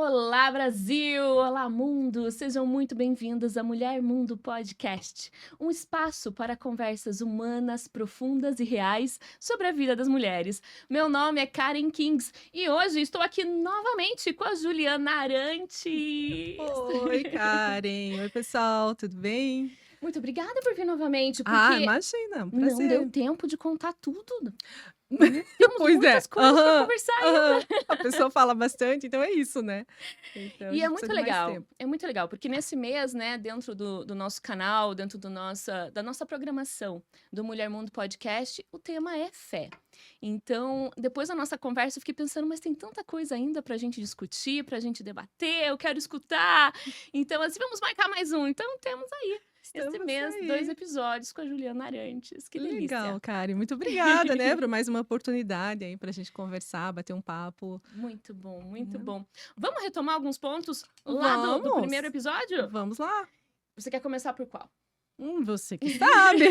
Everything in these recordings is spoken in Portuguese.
Olá, Brasil! Olá, mundo! Sejam muito bem-vindos a Mulher Mundo Podcast, um espaço para conversas humanas, profundas e reais sobre a vida das mulheres. Meu nome é Karen Kings e hoje estou aqui novamente com a Juliana Arantes. Oi, Karen. Oi, pessoal, tudo bem? Muito obrigada por vir novamente, Ah, porque imagina, um não deu prazer. tempo de contar tudo. Temos Pois é. muitas coisas para Aham, conversar ainda. aham. A pessoa fala bastante, então é isso, né. Então a E gente precisa de mais tempo. é muito legal, porque nesse mês, né, dentro do nosso canal, dentro da nossa programação do Mulher Mundo Podcast, o tema é fé. Então, depois da nossa conversa, eu fiquei pensando, mas tem tanta coisa ainda pra gente discutir, pra gente debater, eu quero escutar. Então, assim, vamos marcar mais um. Então, temos aí, esse Estamos mês, 2 aí. episódios com a Juliana Arantes. Que delícia! Legal, Karen. Muito obrigada, né, por mais uma oportunidade aí pra gente conversar, bater um papo, Muito bom, muito né. bom. Vamos retomar alguns pontos lá do primeiro Vamos, episódio? vamos lá. Você quer começar por qual? Você que sabe.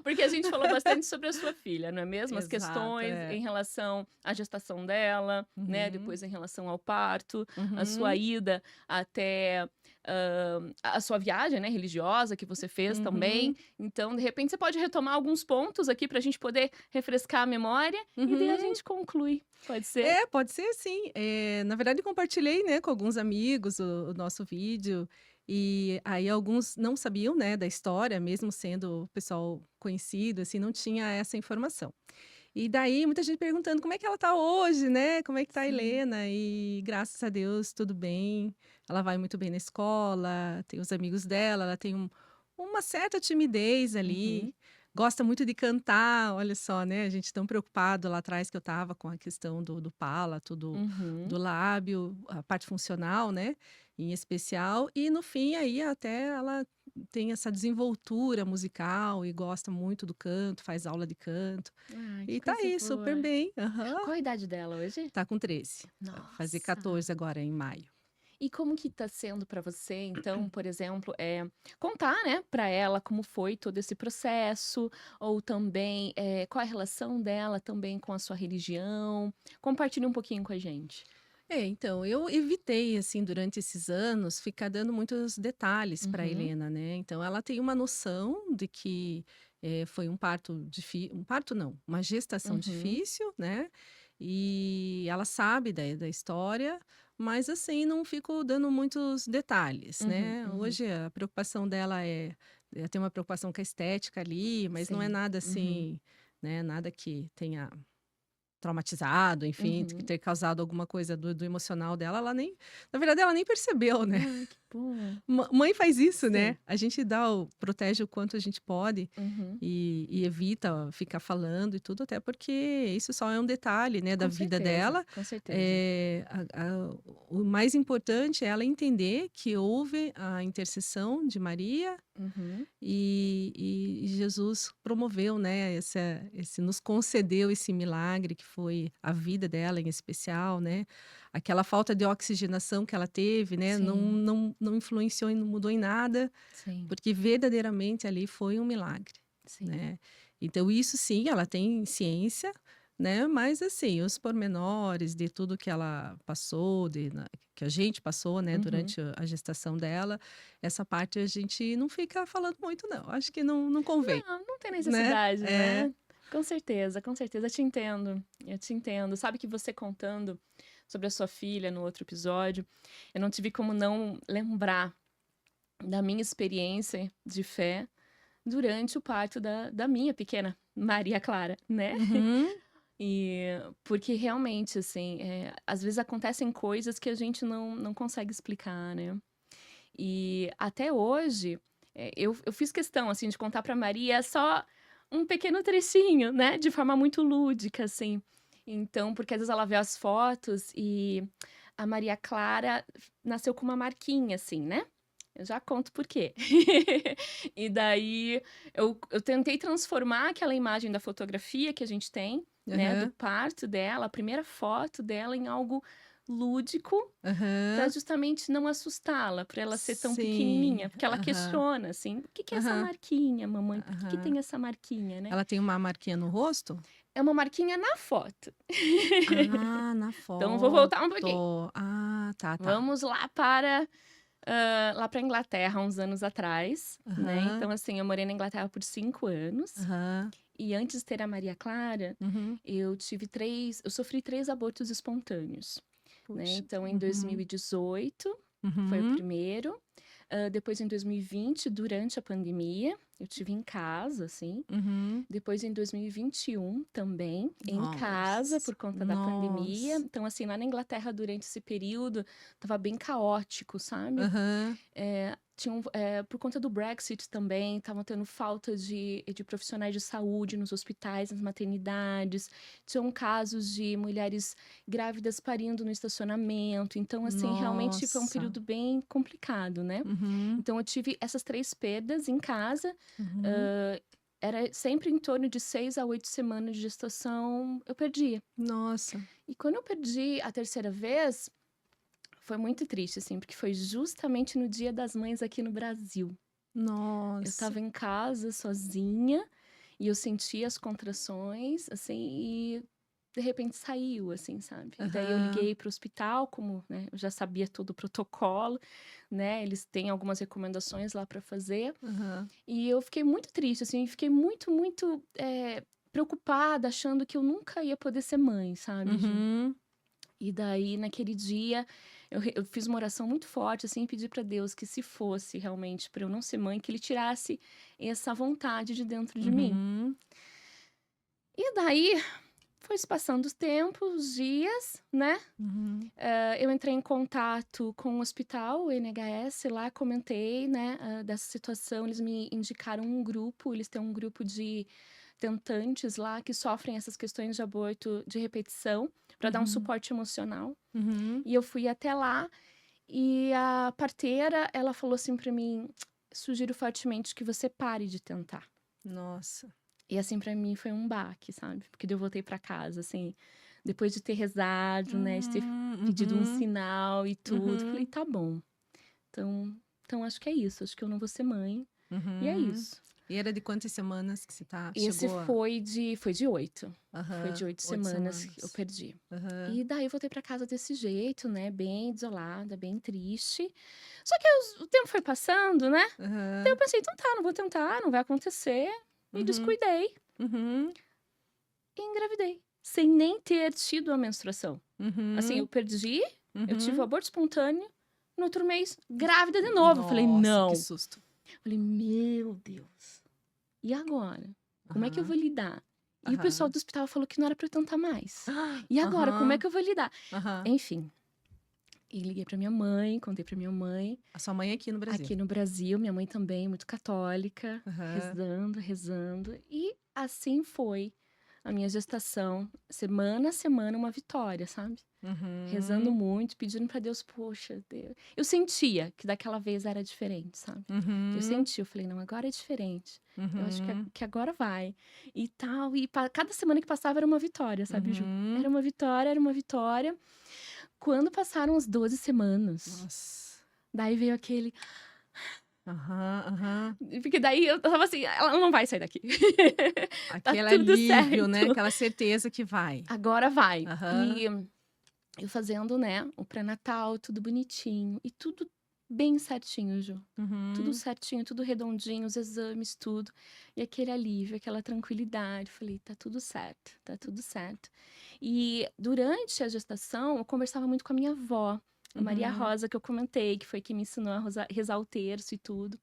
Porque a gente falou bastante sobre a sua filha, não é mesmo? As Exato, questões é. em relação à gestação dela, né? Uhum, Depois em relação ao parto, a sua uhum, ida até a sua viagem, né, religiosa que você fez também. uhum, Então, de repente, você pode retomar alguns pontos aqui para a gente poder refrescar a memória e daí a uhum. gente conclui. Pode ser? É, pode ser sim. Na verdade, eu compartilhei, né, com alguns amigos o nosso vídeo, e aí alguns não sabiam, né, da história, mesmo sendo pessoal conhecido, assim, não tinha essa informação. E daí muita gente perguntando como é que ela tá hoje, né? Como é que tá a Sim. Helena? E graças a Deus, tudo bem. Ela vai muito bem na escola, tem os amigos dela, ela tem uma certa timidez Uhum. ali, gosta muito de cantar, olha só, né? A gente tão preocupado lá atrás que eu tava com a questão do palato, do Uhum. lábio, a parte funcional, né? Em especial. E no fim, aí até ela tem essa desenvoltura musical e gosta muito do canto, faz aula de canto. Ai, que E tá coisa aí, super boa. bem. Aham. Qual a idade dela hoje? Tá com 13. Vai fazer Nossa. 14 agora em maio. E como que tá sendo para você, então, por exemplo, contar, né, para ela como foi todo esse processo, ou também, qual a relação dela também com a sua religião? Compartilha um pouquinho com a gente. Então, eu evitei, assim, durante esses anos, ficar dando muitos detalhes para Uhum, Helena, né? Então, ela tem uma noção de que foi um parto difícil, um parto não, uma gestação uhum, difícil, né? E ela sabe da história, mas assim, não fico dando muitos detalhes, uhum, né? uhum. Hoje a preocupação dela é ter uma preocupação com a estética ali, mas não é Sim. nada Uhum, assim, né? Nada que tenha traumatizado, enfim, que uhum. ter causado alguma coisa do emocional dela, ela nem na verdade ela nem percebeu, né. Ai, que bom. Mãe faz isso, Sim. né, a gente protege o quanto a gente pode, Uhum. e evita ficar falando e tudo, até porque isso só é um detalhe, né, da Com vida certeza, dela. com certeza. O mais importante é ela entender que houve a intercessão de Maria Uhum. e Jesus promoveu, né, esse nos concedeu esse milagre que foi a vida dela em especial, né. Aquela falta de oxigenação que ela teve, né, Sim, não influenciou e não mudou em nada, sim, porque verdadeiramente ali foi um milagre, sim. né. Então isso sim, ela tem ciência, né, mas assim, os pormenores de tudo que ela passou, que a gente passou, né, Uhum. durante a gestação dela, essa parte a gente não fica falando muito não, acho que não convém, Não, não tem né. necessidade, É. né. Com certeza, eu te entendo. Sabe que você contando sobre a sua filha no outro episódio, eu não tive como não lembrar da minha experiência de fé durante o parto da minha pequena Maria Clara, né. Uhum, E porque realmente, assim, às vezes acontecem coisas que a gente não consegue explicar, né. E até hoje, eu fiz questão, assim, de contar para Maria só um pequeno trechinho, né, de forma muito lúdica, assim. Então, porque às vezes ela vê as fotos e a Maria Clara nasceu com uma marquinha, assim, né. Eu já conto por quê. E daí eu tentei transformar aquela imagem da fotografia que a gente tem, né, do aham, parto dela, a primeira foto dela em algo lúdico para aham. justamente não assustá-la, por ela ser tão Sim, pequenininha, porque ela aham, questiona, assim: "O que que é essa aham, marquinha, mamãe? Por que aham. tem essa marquinha, né?". Ela tem uma marquinha no rosto? É uma marquinha na foto. Ah, na Então vou voltar um pouquinho. foto. Ah, tá, tá. Vamos lá para Inglaterra, uns anos atrás, né? Aham, Então, assim, eu morei na Inglaterra por 5 anos. aham. E antes de ter a Maria Clara, Uhum. eu sofri 3 abortos espontâneos, né? Puxa. Então, em Uhum. 2018 foi o Uhum. primeiro. Depois, em 2020, durante a pandemia, eu tive em casa, assim. Uhum. Depois, em 2021, também, em casa, Nossa, por conta da pandemia. nossa. Então, assim, lá na Inglaterra, durante esse período, estava bem caótico, sabe? Aham. Por conta do Brexit também, estavam tendo falta de profissionais de saúde nos hospitais, nas maternidades. Tinham casos de mulheres grávidas parindo no estacionamento. Então, assim, realmente foi um Nossa. período bem complicado, né? Uhum. Então, eu tive essas 3 perdas em casa. Uhum. hã, Era sempre em torno de 6 a 8 semanas de gestação, eu perdia. Nossa. E quando eu perdi a terceira vez, foi muito triste, assim, porque foi justamente no Dia das Mães aqui no Brasil. Eu Nossa. estava em casa sozinha e eu senti as contrações, assim, e de repente saiu, assim, sabe? E daí eu Aham. liguei para o hospital, como, né, eu já sabia todo o protocolo, né? Eles têm algumas recomendações lá para fazer. Aham. E eu fiquei muito triste, assim, fiquei muito, muito preocupada, achando que eu nunca ia poder ser mãe, sabe, Ju? Uhum. E daí, naquele dia, eu fiz uma oração muito forte, assim, e pedi para Deus que, se fosse realmente para eu não ser mãe, que Ele tirasse essa vontade de dentro de mim. Uhum. E daí, foi se passando os tempos, os dias, né? Uhum. Eu entrei em contato com o hospital, o NHS, lá comentei, né, dessa situação. Eles me indicaram um grupo, eles têm um grupo de tentantes lá que sofrem essas questões de aborto de repetição, para dar um Uhum. suporte emocional. Uhum. E eu fui até lá. E a parteira, ela falou assim pra mim: "Sugiro fortemente que você pare de tentar". Nossa. E assim, pra mim foi um baque, sabe, porque daí eu voltei pra casa, assim, depois de ter rezado, né, de ter pedido um Uhum. sinal e tudo, falei: Uhum. "Tá bom, então acho que é isso, acho que eu não vou ser mãe", e é Uhum. isso. E era de quantas semanas que você Esse chegou a foi de 8. Foi de aham, 8 8 semanas que eu semanas. perdi. Aham. E daí eu voltei pra casa desse jeito, né, bem desolada, bem triste. Só que o tempo foi passando, né, daí eu Aham. pensei: "Então tá, não vou tentar, não vai acontecer", me Uhum. descuidei Uhum. e engravidei, sem nem ter tido a menstruação. Assim, eu Uhum. perdi, eu tive o Uhum. aborto espontâneo, no outro mês, grávida de novo. Eu falei: Nossa, que "Não". susto. Falei: "Meu Deus, e agora? Como é que eu Aham. vou lidar?". E o pessoal Aham. do hospital falou que não era pra eu tentar mais. "E agora, como é Aham. que eu vou lidar?". Aham. Enfim, e liguei pra minha mãe, contei pra minha mãe, A sua mãe é aqui no Brasil? aqui no Brasil, minha mãe também muito católica, Aham. rezando, rezando, e assim foi a minha gestação, semana a semana uma vitória, sabe? Rezando Uhum. muito, pedindo pra Deus, poxa, Deus. Eu sentia que daquela vez era diferente, sabe? Eu Uhum. senti, eu falei, não, agora é diferente. Eu acho que, Uhum. que agora vai. E tal. E cada semana que passava era uma vitória, sabe, Ju? Uhum. Era uma vitória, era uma vitória. Quando passaram as 12 semanas, Nossa. daí veio aquele. Aham, aham. Porque daí eu tava assim, ela não vai sair daqui. Tá Aquele tudo alívio, né, certo. aquela certeza que vai. Agora vai. Aham. E eu fazendo, né, o pré-natal, tudo bonitinho. E tudo bem certinho, Ju. Tudo Uhum. certinho, tudo redondinho, os exames, tudo. E aquele alívio, aquela tranquilidade. Falei, tá tudo certo, tá tudo certo. E durante a gestação, eu conversava muito com a minha avó, a Maria Uhum. Rosa, que eu comentei, que foi quem me ensinou a rezar o terço e tudo.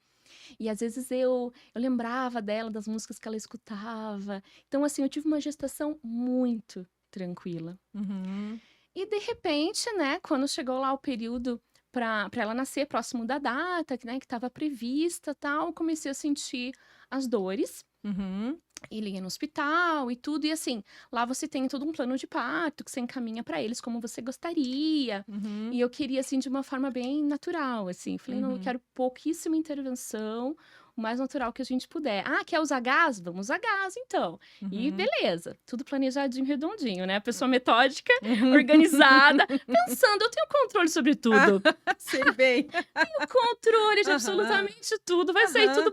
E às vezes eu lembrava dela, das músicas que ela escutava. Então, assim, eu tive uma gestação muito tranquila. Uhum. E de repente, né, quando chegou lá o período para ela nascer próximo da data, que, né, que estava prevista, tal, eu comecei a sentir as dores Uhum. e liguei no hospital e tudo. E assim, lá você tem todo um plano de parto que você encaminha para eles como você gostaria. Uhum. E eu queria assim de uma forma bem natural, assim. Falei, não, eu Uhum. quero pouquíssima intervenção, o mais natural que a gente puder. Ah, quer usar gás? Vamos usar gás, então. E Uhum. beleza, tudo planejadinho, redondinho, né? Pessoa metódica, Uhum. organizada, pensando, eu tenho controle sobre Ah, tudo. sei bem. Tenho controle de Aham. absolutamente tudo, vai sair Aham. tudo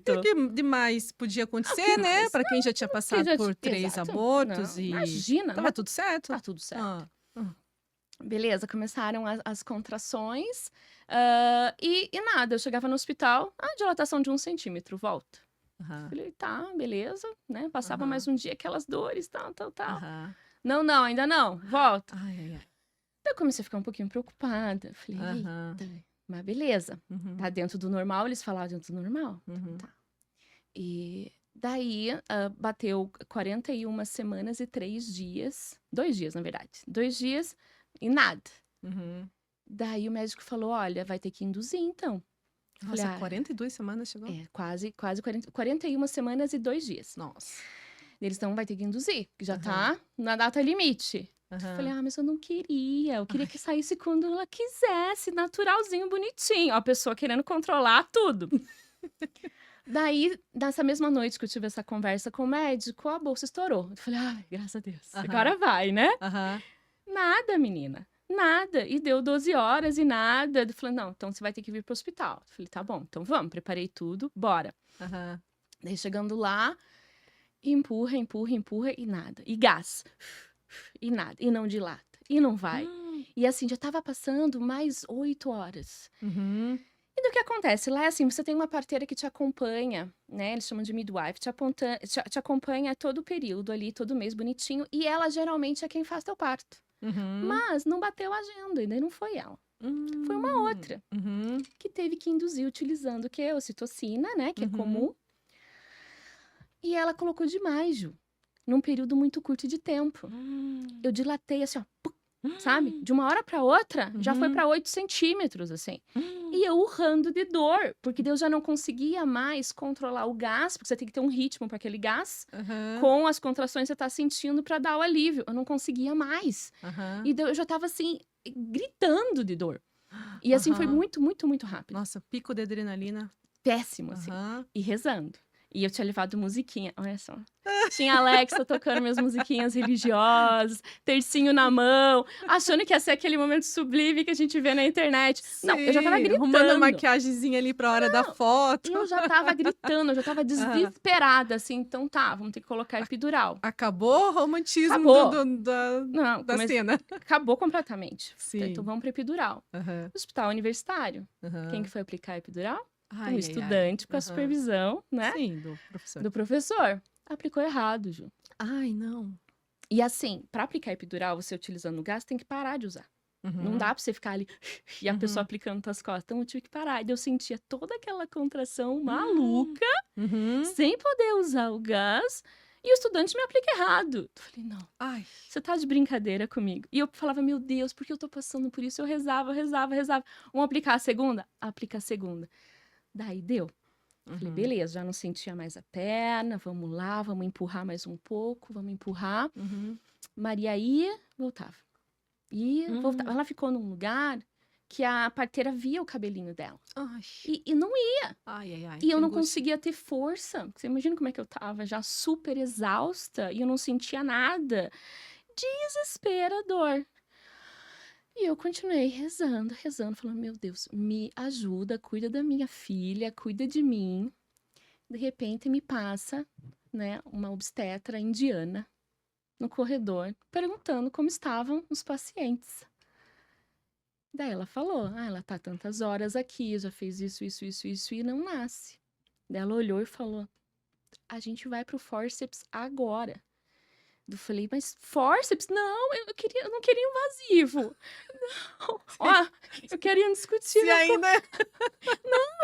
E o perfeito. que demais podia O que acontecer, né, mais? para quem já tinha Que passado já por 3 exato. abortos Não, e imagina, estava mas tudo certo? tá tudo certo. Hã. Hã. Beleza, começaram as contrações, e nada, eu chegava no hospital, dilatação de 1 centímetro, volta. Aham, Falei: "Tá, beleza", né, passava mais aham, um dia, aquelas dores, tal, tal, tal. aham. "Não, não, ainda não, volta". Ai, ai, ai. Daí eu comecei a ficar um pouquinho preocupada, falei: Aham. "Eita", mas beleza, Uhum, tá dentro do normal, eles falaram dentro do normal, então uhum. tá. E daí, bateu 41 semanas e 3 dias, 2 dias na verdade, 2 dias e nada. Uhum. Daí o médico falou: "Olha, vai ter que induzir então". Eu falei: Nossa, "Ah, 42 semanas chegou? quase 41 semanas e 2 dias". Nossa. Eles: "Então vai ter que induzir, que já Aham, tá na data limite". Eu falei: aham. "Ah, mas eu queria Ai. que saísse quando ela quisesse, naturalzinho, bonitinho". Ó, a pessoa querendo controlar tudo. Daí, nessa mesma noite que eu tive essa conversa com o médico, a bolsa estourou. Eu falei: "Ai, graças a Deus, Aham, agora vai, né". aham, Nada, menina, nada. E deu 12 horas e nada. Ele falou: "Não, então você vai ter que vir para o hospital". Eu falei: "Tá bom, então vamos". Preparei tudo, bora. aham. Daí chegando lá, empurra, empurra, empurra e nada. E gás, e nada. E não dilata, e não vai. Hum. E assim, já estava passando mais 8 horas. Uhum, E do que acontece? Lá é assim, você tem uma parteira que te acompanha, né? Eles chamam de midwife, te acompanha todo o período ali, todo mês bonitinho. E ela geralmente é quem faz teu parto. uhum. Mas não bateu a agenda, e daí não foi ela. Foi uma outra, Uhum, que teve que induzir utilizando o quê? Ocitocina, né, que é uhum. comum, e ela colocou demais, Ju, num período muito curto de tempo. Hum. Eu dilatei assim, ó, pum, sabe? Hum. De uma hora para outra, já foi Uhum. para 8 centímetros, assim. Hum. E eu urrando de dor, porque daí eu já não conseguia mais controlar o gás, porque você tem que ter um ritmo para aquele gás, Aham, com as contrações que você tá sentindo para dar o alívio. Eu não conseguia mais. aham, E daí eu já estava assim, gritando de dor. E assim foi aham. muito, muito, muito rápido. Nossa, pico de adrenalina. Péssimo, assim. Aham. E rezando. E eu tinha levado musiquinha, olha só. Tinha a Alexa tocando minhas musiquinhas religiosas, tercinho na mão, achando que ia ser aquele momento sublime que a gente vê na internet. Não, eu já estava Sim, arrumando a gritando. maquiagemzinha ali pra hora da foto. Eu já estava gritando, eu já estava Aham. desesperada, assim. Então tá, vamos ter que colocar A epidural. acabou o romantismo Acabou. Não, da cena. acabou completamente. Então Sim. vamos para epidural. Aham, Hospital universitário. Quem que aham. foi aplicar a epidural? Um Ai, ai, ai. estudante com a Aham. supervisão, né, Sim, do professor. do professor. Aplicou errado, Ju. Ai, não. E assim, para aplicar epidural, você utilizando o gás, tem que parar de usar. Não Uhum, dá para você ficar ali e a pessoa uhum. aplicando nas costas. Então eu tive que parar. E eu sentia toda aquela contração Hum. maluca, Uhum. sem poder usar o gás, e o estudante me aplica errado. Eu falei, não, Ai. você tá de brincadeira comigo. E eu falava, meu Deus, por que eu tô passando por isso? Eu rezava, rezava, rezava. Vamos aplicar a segunda? Aplica a segunda. Daí deu. Falei, Uhum, beleza, já não sentia mais a perna, vamos lá, vamos empurrar mais um pouco, vamos empurrar. uhum. Maria ia, voltava. Ia, voltava. Hum. Ela ficou num lugar que a parteira via o cabelinho dela. Ai. E não ia. Ai, ai, ai, E eu que não angústia. conseguia ter força. Você imagina como é que eu tava, já super exausta, e eu não sentia nada. Desesperador. E eu continuei rezando, rezando, falando: meu Deus, me ajuda, cuida da minha filha, cuida de mim. De repente me passa, né, uma obstetra indiana no corredor, perguntando como estavam os pacientes. Daí ela falou: ela tá tantas horas aqui, já fez isso, isso, isso, isso e não nasce. Daí ela olhou e falou: a gente vai pro forceps agora. Eu falei: mas forceps? Não, eu não queria invasivo. Não, ó, eu queria Se indiscutível. ainda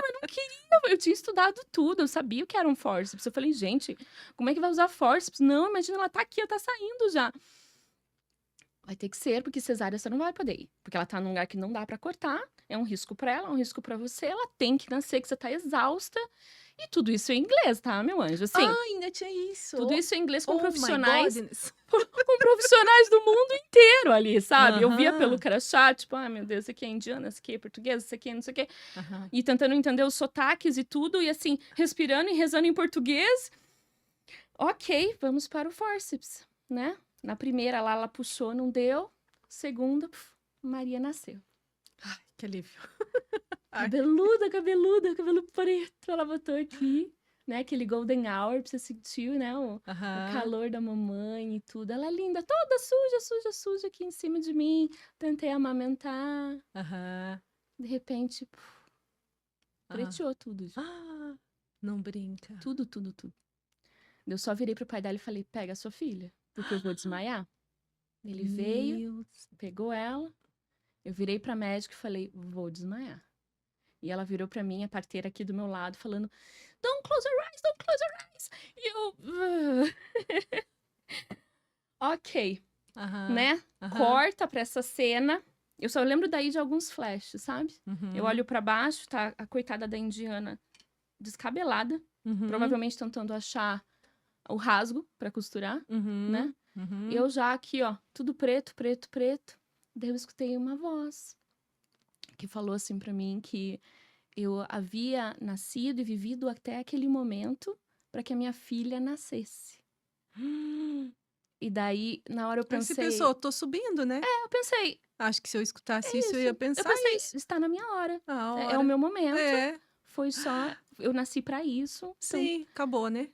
Eu não queria, eu tinha estudado tudo, eu sabia o que era um forceps. Eu falei: gente, como é que vai usar forceps? Não, imagina, ela tá aqui, ela tá saindo já. Vai ter que ser, porque cesárea você não vai poder ir. Porque ela tá num lugar que não dá pra cortar. É um risco pra ela, é um risco pra você. Ela tem que nascer, que você tá exausta. E tudo isso em inglês, tá, meu anjo? Assim, ainda tinha isso. tudo isso em inglês com Oh my profissionais, goodness. com profissionais do mundo inteiro ali, sabe? Eu via pelo Aham, crachá, tipo, ai meu Deus, isso aqui é indiana, isso aqui é português, isso aqui é não sei o quê. aham. E tentando entender os sotaques e tudo, e assim, respirando e rezando em português. Ok, vamos para o forceps, né? Na primeira lá, ela puxou, não deu. Segunda, Maria nasceu. Ai, que alívio. Ai. Cabeluda, cabeluda, cabelo preto. Ela botou aqui. né? Aquele golden hour, pra você sentir, né? O Aham. calor da mamãe e tudo. Ela é linda, toda suja, suja, suja aqui em cima de mim. Tentei amamentar. Aham. De repente, Aham. preteou tudo, Ju. Ah, não brinca. Tudo, tudo, tudo. Eu só virei pro pai dela e falei, pega a sua filha, porque eu vou desmaiar. Ele veio, Meu pegou ela. Eu virei pra médica e falei, vou desmaiar. E ela virou pra mim, a parteira aqui do meu lado, falando, don't close your eyes, don't close your eyes. E eu, ok, Aham. né? Aham. Corta pra essa cena. Eu só lembro daí de alguns flashes, sabe? Eu Uhum. olho pra baixo, tá a coitada da indiana descabelada, Uhum. provavelmente tentando achar o rasgo pra costurar, Uhum. né? Uhum. Eu já aqui, ó, tudo preto, preto, preto. Daí eu escutei uma voz que falou assim pra mim que eu havia nascido e vivido até aquele momento para que a minha filha nascesse. E daí, na hora eu Aí você pensei, pensou, tô subindo, né? eu pensei, Acho que se eu escutasse isso, eu isso. ia Eu pensar pensei, isso. está na minha hora. A É o hora. meu momento. É, Foi só, eu nasci para isso. Então, sim, acabou, né?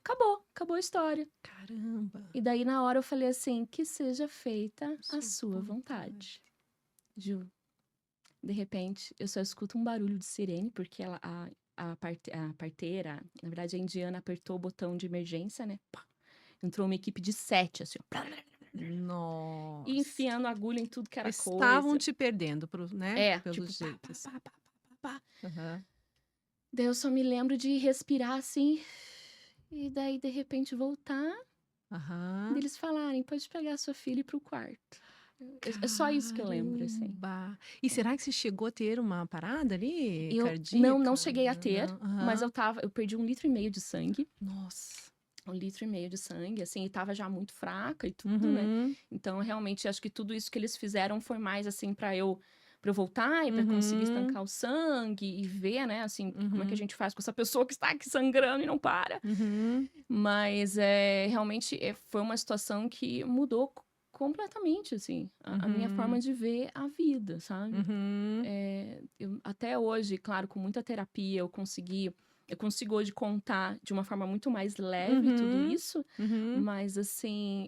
acabou a história. Caramba. E daí, na hora, eu falei assim, que seja feita a Sua sua vontade. vontade. Ju, de repente, eu só escuto um barulho de sirene, porque a parteira, na verdade, a indiana apertou o botão de emergência, né? Pá. Entrou uma equipe de 7, assim, ó. E Nossa. enfiando agulha em tudo que era Estavam coisa. te perdendo, né? É, Pelo tipo, pá, jeito, pá, assim. pá, pá, pá, pá, pá. Aham. Daí eu só me lembro de respirar assim, e daí, de repente, voltar, Aham. deles falarem, pode pegar a sua filha e ir pro quarto. É só isso que eu lembro, assim. Caramba. E será que você chegou a ter uma parada ali Eu cardíaca? não cheguei a ter, Não. mas Aham. eu perdi 1,5 litro de sangue. Nossa. 1,5 litro de sangue, assim, e tava já muito fraca e tudo, né? Uhum. Então, realmente, acho que tudo isso que eles fizeram foi mais, assim, pra eu voltar e pra conseguir Uhum. estancar o sangue e ver, né, assim, como é que a Uhum. gente faz com essa pessoa que está aqui sangrando e não para. Uhum. Mas, realmente, foi uma situação que mudou completamente, assim, a minha forma Uhum. de ver a vida, sabe? Uhum. Até hoje, claro, com muita terapia, eu consigo hoje contar de uma forma muito mais leve tudo Uhum. isso, Uhum. mas assim,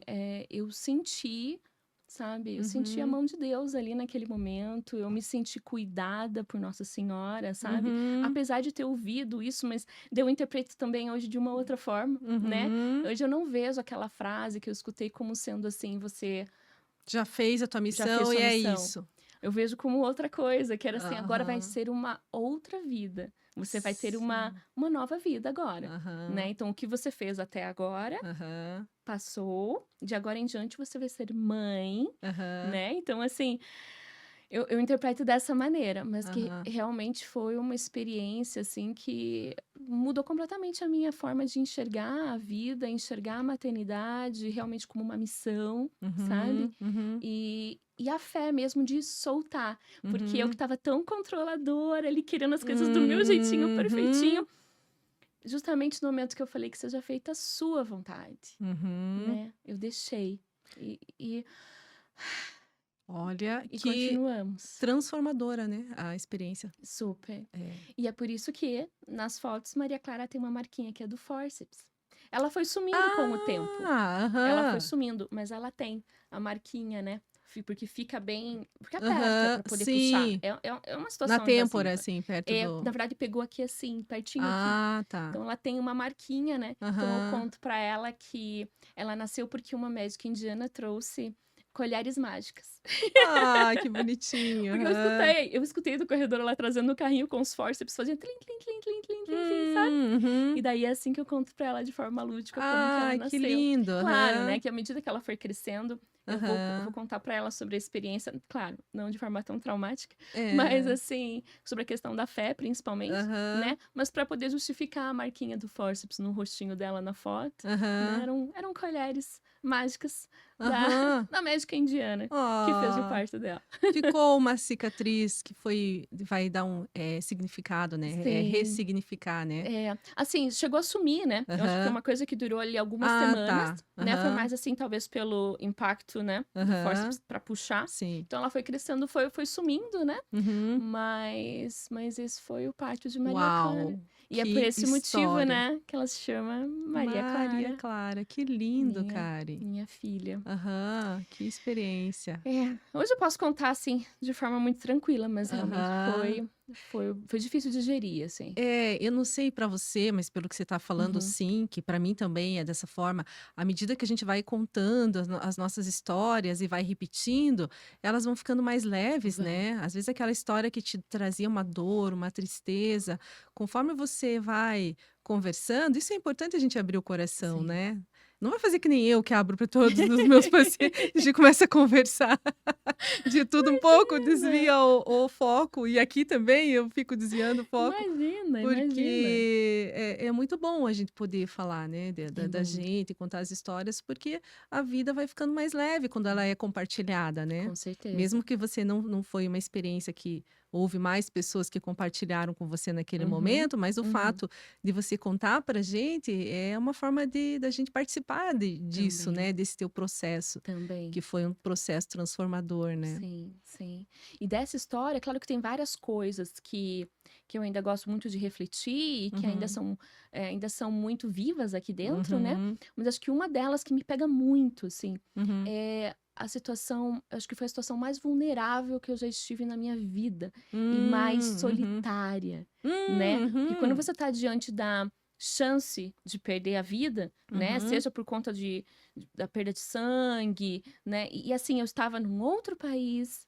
eu senti, sabe? Eu senti a Uhum. mão de Deus ali naquele momento, eu me senti cuidada por Nossa Senhora, sabe? Uhum. Apesar de ter ouvido isso, mas eu interpreto também hoje de uma outra forma, né? Uhum. Hoje eu não vejo aquela frase que eu escutei como sendo assim, você Já fez a tua já fez missão e sua é missão. isso. Eu vejo como outra coisa, que era assim, agora vai Aham. ser uma outra vida. Você vai ter Sim. uma nova vida agora, né? Aham. Então, o que você fez até agora, Aham. passou. De agora em diante, você vai ser mãe, Aham. né? Então, assim, eu interpreto dessa maneira, mas que Aham. realmente foi uma experiência, assim, que mudou completamente a minha forma de enxergar a vida, enxergar a maternidade realmente como uma missão, sabe? Uhum. Uhum. E a fé mesmo de soltar, porque eu que Uhum. estava tão controladora ali, querendo as coisas do meu jeitinho Uhum. perfeitinho, justamente no momento que eu falei que seja feita a sua vontade, Uhum. né? Eu deixei. E Olha e que continuamos. transformadora, né, a experiência. Super. É. E é por isso que, nas fotos, Maria Clara tem uma marquinha que é do fórceps. Ela foi sumindo com o tempo. Ah, Ela foi aham. sumindo, mas ela tem a marquinha, né? Porque fica bem. Porque aperta Aham, pra poder puxar. sim. É uma Na situação têmpora, invasiva. assim, perto Na do verdade, pegou aqui assim, pertinho aqui. Ah, tá. Então, ela tem uma marquinha, né? Então, eu Aham. conto pra ela que ela nasceu porque uma médica indiana trouxe colheres mágicas. Ai, que bonitinho. Porque Aham. eu escutei do corredor ela trazendo o carrinho com os fórceps, fazendo tlim, tlim, tlim, tlim, tlim, tlim, tlim, sabe? E Uhum. daí é assim que eu conto pra ela de forma lúdica como que ela Ai, que nasceu. lindo. Claro, né, Aham. que à medida que ela for crescendo, eu vou Aham. contar pra ela sobre a experiência, claro, não de forma tão traumática, mas É. assim, sobre a questão da fé, principalmente, Aham. né? Mas pra poder justificar a marquinha do fórceps no rostinho dela na foto, né? Aham. Eram colheres mágicas da, Aham. da médica indiana que fez o Ó. parto dela. Ficou uma cicatriz que vai dar um, significado, né, Sim. ressignificar, né. Assim, chegou a sumir, né, eu acho que foi Aham. uma coisa que durou ali algumas Ah, semanas, tá. né, foi Aham. mais assim, talvez pelo impacto, né, do Aham. fórceps pra puxar, Sim. então ela foi crescendo, foi sumindo, né, Uhum. mas esse foi o parto de Maria Clara. Uau! E é por Que esse motivo, história. né, que ela se chama Maria Maria Clara, Clara, que lindo, minha Karen. minha filha. Aham, que experiência. É, hoje eu posso contar, assim, de forma muito tranquila, mas realmente Aham. foi difícil digerir, assim. É, eu não sei pra você, mas pelo que você tá falando, Uhum. sim, que pra mim também é dessa forma. À medida que a gente vai contando as nossas histórias e vai repetindo, elas vão ficando mais leves, Vão. né? Às vezes aquela história que te trazia uma dor, uma tristeza, conforme você vai conversando, isso é importante a gente abrir o coração, Sim. né? Não vai fazer que nem eu que abro para todos os meus pacientes, a gente começa a conversar de tudo um pouco, Imagina, desvia o foco, e aqui também eu fico desviando o foco. imagina, imagina. Porque é muito bom a gente poder falar, né, É da bom, gente, contar as histórias, porque a vida vai ficando mais leve quando ela é compartilhada, né. com certeza. Mesmo que você não foi uma experiência que houve mais pessoas que compartilharam com você naquele Uhum, momento, mas o uhum. fato de você contar pra gente é uma forma da gente participar disso, Também, né, desse teu processo, também. que foi um processo transformador, né. Sim, sim. E dessa história, claro que tem várias coisas que eu ainda gosto muito de refletir e que Uhum, ainda são muito vivas aqui dentro, né, uhum, mas acho que uma delas que me pega muito, assim, uhum. é a situação, acho que foi a situação mais vulnerável que eu já estive na minha vida e mais Uhum. solitária, né. Porque quando Uhum. você tá diante da chance de perder a vida, né, Uhum, seja por conta da perda de sangue, né, e assim, eu estava num outro país,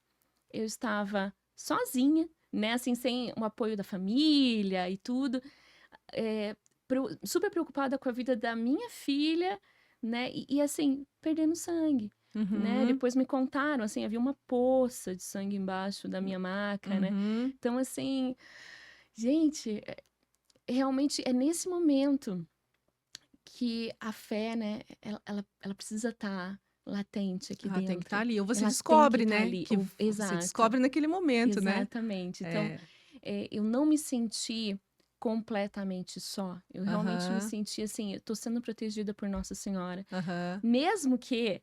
eu estava sozinha, né, assim, sem o apoio da família e tudo, eh, super preocupada com a vida da minha filha, né, e assim, perdendo sangue, né. uhum, Depois me contaram, assim, havia uma poça de sangue embaixo da minha maca, né. uhum. Então assim, gente, realmente é nesse momento que a fé, né, ela precisa estar latente aqui Ah, tem que estar dentro. ali. Ou você Ela tem que descobre, estar né, ali. que você Exato, descobre naquele momento, né. exatamente. Então, É. eu não me senti completamente só. Eu realmente me Aham, senti assim, eu tô sendo protegida por Nossa Senhora. aham, Mesmo que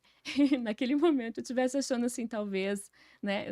naquele momento eu estivesse achando assim, talvez, né,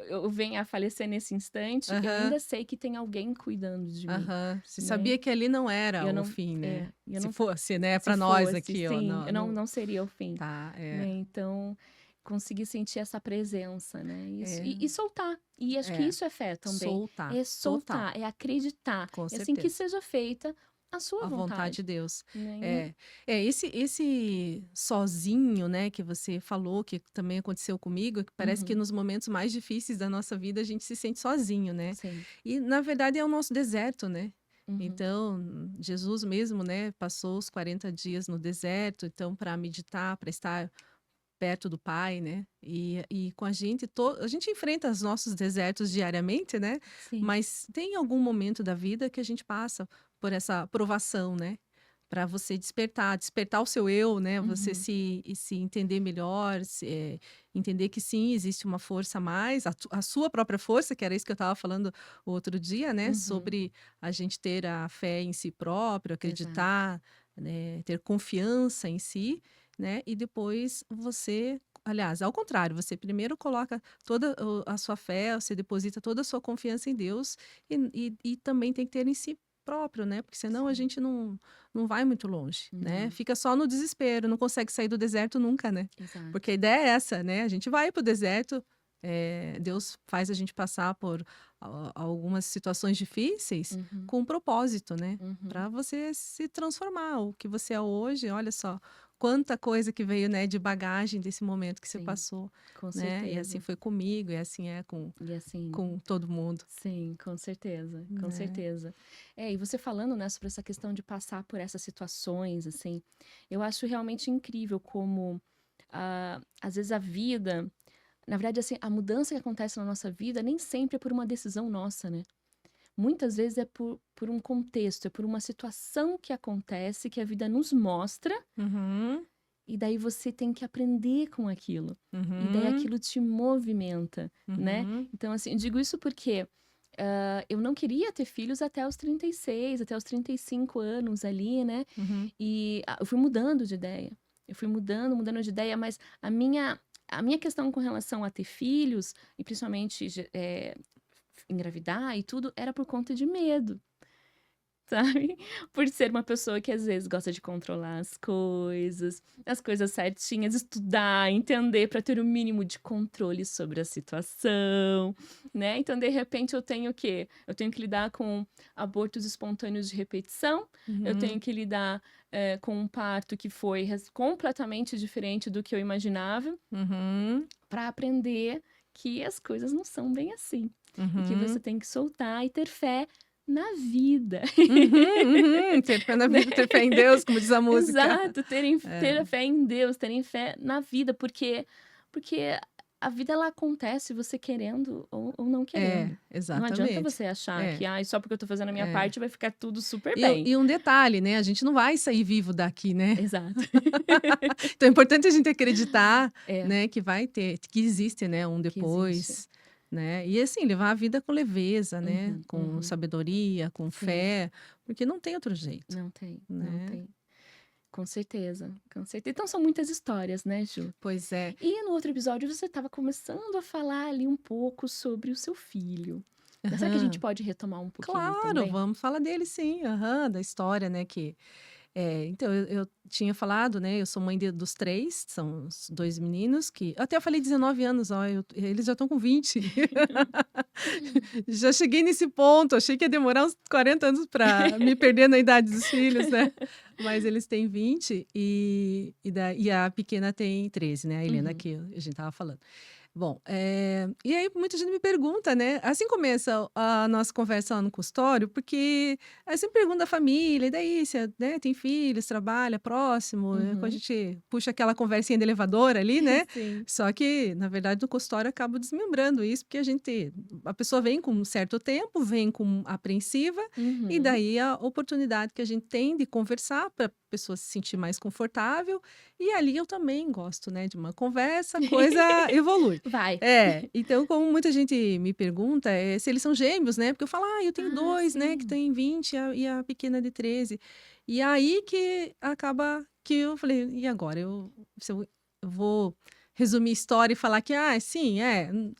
eu venha a falecer nesse instante, eu aham, ainda sei que tem alguém cuidando de mim, aham. Você né. sabia que ali não era Eu o não fim, né. eu Se não fosse, né, se pra nós fosse, aqui, ó, sim, eu não no não seria o fim, tá, né, então, consegui sentir essa presença, né, isso é, e soltar, e acho que é. isso é fé também, Soltar, é total, soltar, é acreditar, com é assim: "Que certeza. seja feita a sua A vontade de vontade", Deus. né, e É, esse sozinho, né, que você falou, que também aconteceu comigo, que parece que uhum, nos momentos mais difíceis da nossa vida a gente se sente sozinho, né. sim, E na verdade é o nosso deserto, né. uhum, Então, Jesus mesmo, né, passou os 40 dias no deserto, então para meditar, para estar perto do Pai, né, e com a gente enfrenta os nossos desertos diariamente, né, sim, mas tem algum momento da vida que a gente passa por essa provação, né, para você despertar o seu eu, né, você uhum, se entender melhor, entender que sim, existe uma força a mais, a sua própria força, que era isso que eu estava falando o outro dia, né, uhum, sobre a gente ter a fé em si próprio, exato, acreditar, né, ter confiança em si, né, e depois você aliás, ao contrário, você primeiro coloca toda a sua fé, você deposita toda a sua confiança em Deus e também tem que ter em si próprio, né, porque senão a sim, gente não vai muito longe, né, não, fica só no desespero, não consegue sair do deserto nunca, né. Porque exato, a ideia é essa, né, a gente vai para o deserto, Deus faz a gente passar por algumas situações difíceis uhum, com um propósito, né, uhum, para você se transformar. O que você é hoje, olha só, quanta coisa que veio, né, de bagagem desse momento que você sim, passou, com né, e assim certeza, foi comigo, e assim é e assim com todo mundo, sim, com certeza, com né. certeza. É, e você falando, né, sobre essa questão de passar por essas situações, assim, eu acho realmente incrível como, às vezes a vida, na verdade, assim, a mudança que acontece na nossa vida nem sempre é por uma decisão nossa, né? Muitas vezes é por um contexto, é por uma situação que acontece que a vida nos mostra, Uhum, e daí você tem que aprender com aquilo. E daí uhum, aquilo te movimenta, né? uhum, Então, assim, eu digo isso porque eu não queria ter filhos até os 36, até os 35 anos ali, né? uhum, E eu fui mudando de ideia. Eu fui mudando, mudando de ideia, mas a minha questão com relação a ter filhos, e principalmente engravidar e tudo, era por conta de medo. sabe? Por ser uma pessoa que às vezes gosta de controlar as coisas certinhas, estudar, entender para ter o mínimo de controle sobre a situação, né? Então, de repente, eu tenho o quê? Eu tenho que lidar com abortos espontâneos de repetição, eu tenho Uhum, que lidar com um parto que foi completamente diferente do que eu imaginava, uhum, para aprender que as coisas não são bem assim. E que você uhum. tem que soltar e ter fé na vida, Uhum, uhum. Ter fé na né. vida, ter fé em Deus, como diz a música. Exato, É, ter a fé em Deus, terem fé na vida, porque a vida ela acontece você querendo ou não querendo. Não adianta exatamente. você achar É, que: "Ai, só porque eu tô fazendo a minha é. parte vai ficar tudo super E, bem". e um detalhe, né? A gente não vai sair vivo daqui, né? Exato. Então é importante a gente acreditar, É, né, que vai ter, que existe, né, um que existe. depois, né? E assim, levar a vida com leveza, né? Uhum, Com uhum. sabedoria, com Sim, fé, porque não tem outro jeito, não tem, não né? tem. Com certeza, com certeza. Então são muitas histórias, né, Ju? Pois é. E no outro episódio você estava começando a falar ali um pouco sobre o seu filho. Mas será que a gente Aham. pode retomar um pouquinho Claro, também? vamos falar dele sim, aham, da história, né, então eu tinha falado, né, eu sou mãe dos 3, são os 2 meninos que até eu falei 19 anos, ó, eles já estão com 20. Já cheguei nesse ponto, achei que ia demorar uns 40 anos para me perder na idade dos filhos, né, mas eles têm 20 e a pequena tem 13, né, a Helena Uhum, que a gente estava falando. Bom, e aí muita gente me pergunta, né, assim começa a nossa conversa lá no consultório, porque aí sempre pergunta da família, e daí você, né, tem filhos, trabalha próximo, quando a uhum. gente puxa aquela conversinha de elevador ali, né, Sim. só que na verdade no consultório acaba desmembrando isso, porque a pessoa vem com um certo tempo, vem com apreensiva, e Uhum. daí a oportunidade que a gente tem de conversar para a pessoa se sentir mais confortável, e ali eu também gosto, né, de uma conversa, a coisa evolui. Vai. Então como muita gente me pergunta, se eles são gêmeos, né, porque eu falo: "Ah, eu tenho Ah, 2, né, que sim. têm 20 e a pequena de 13". E aí que acaba que eu falei: "E agora? Se eu vou resumir a história e falar que, sim,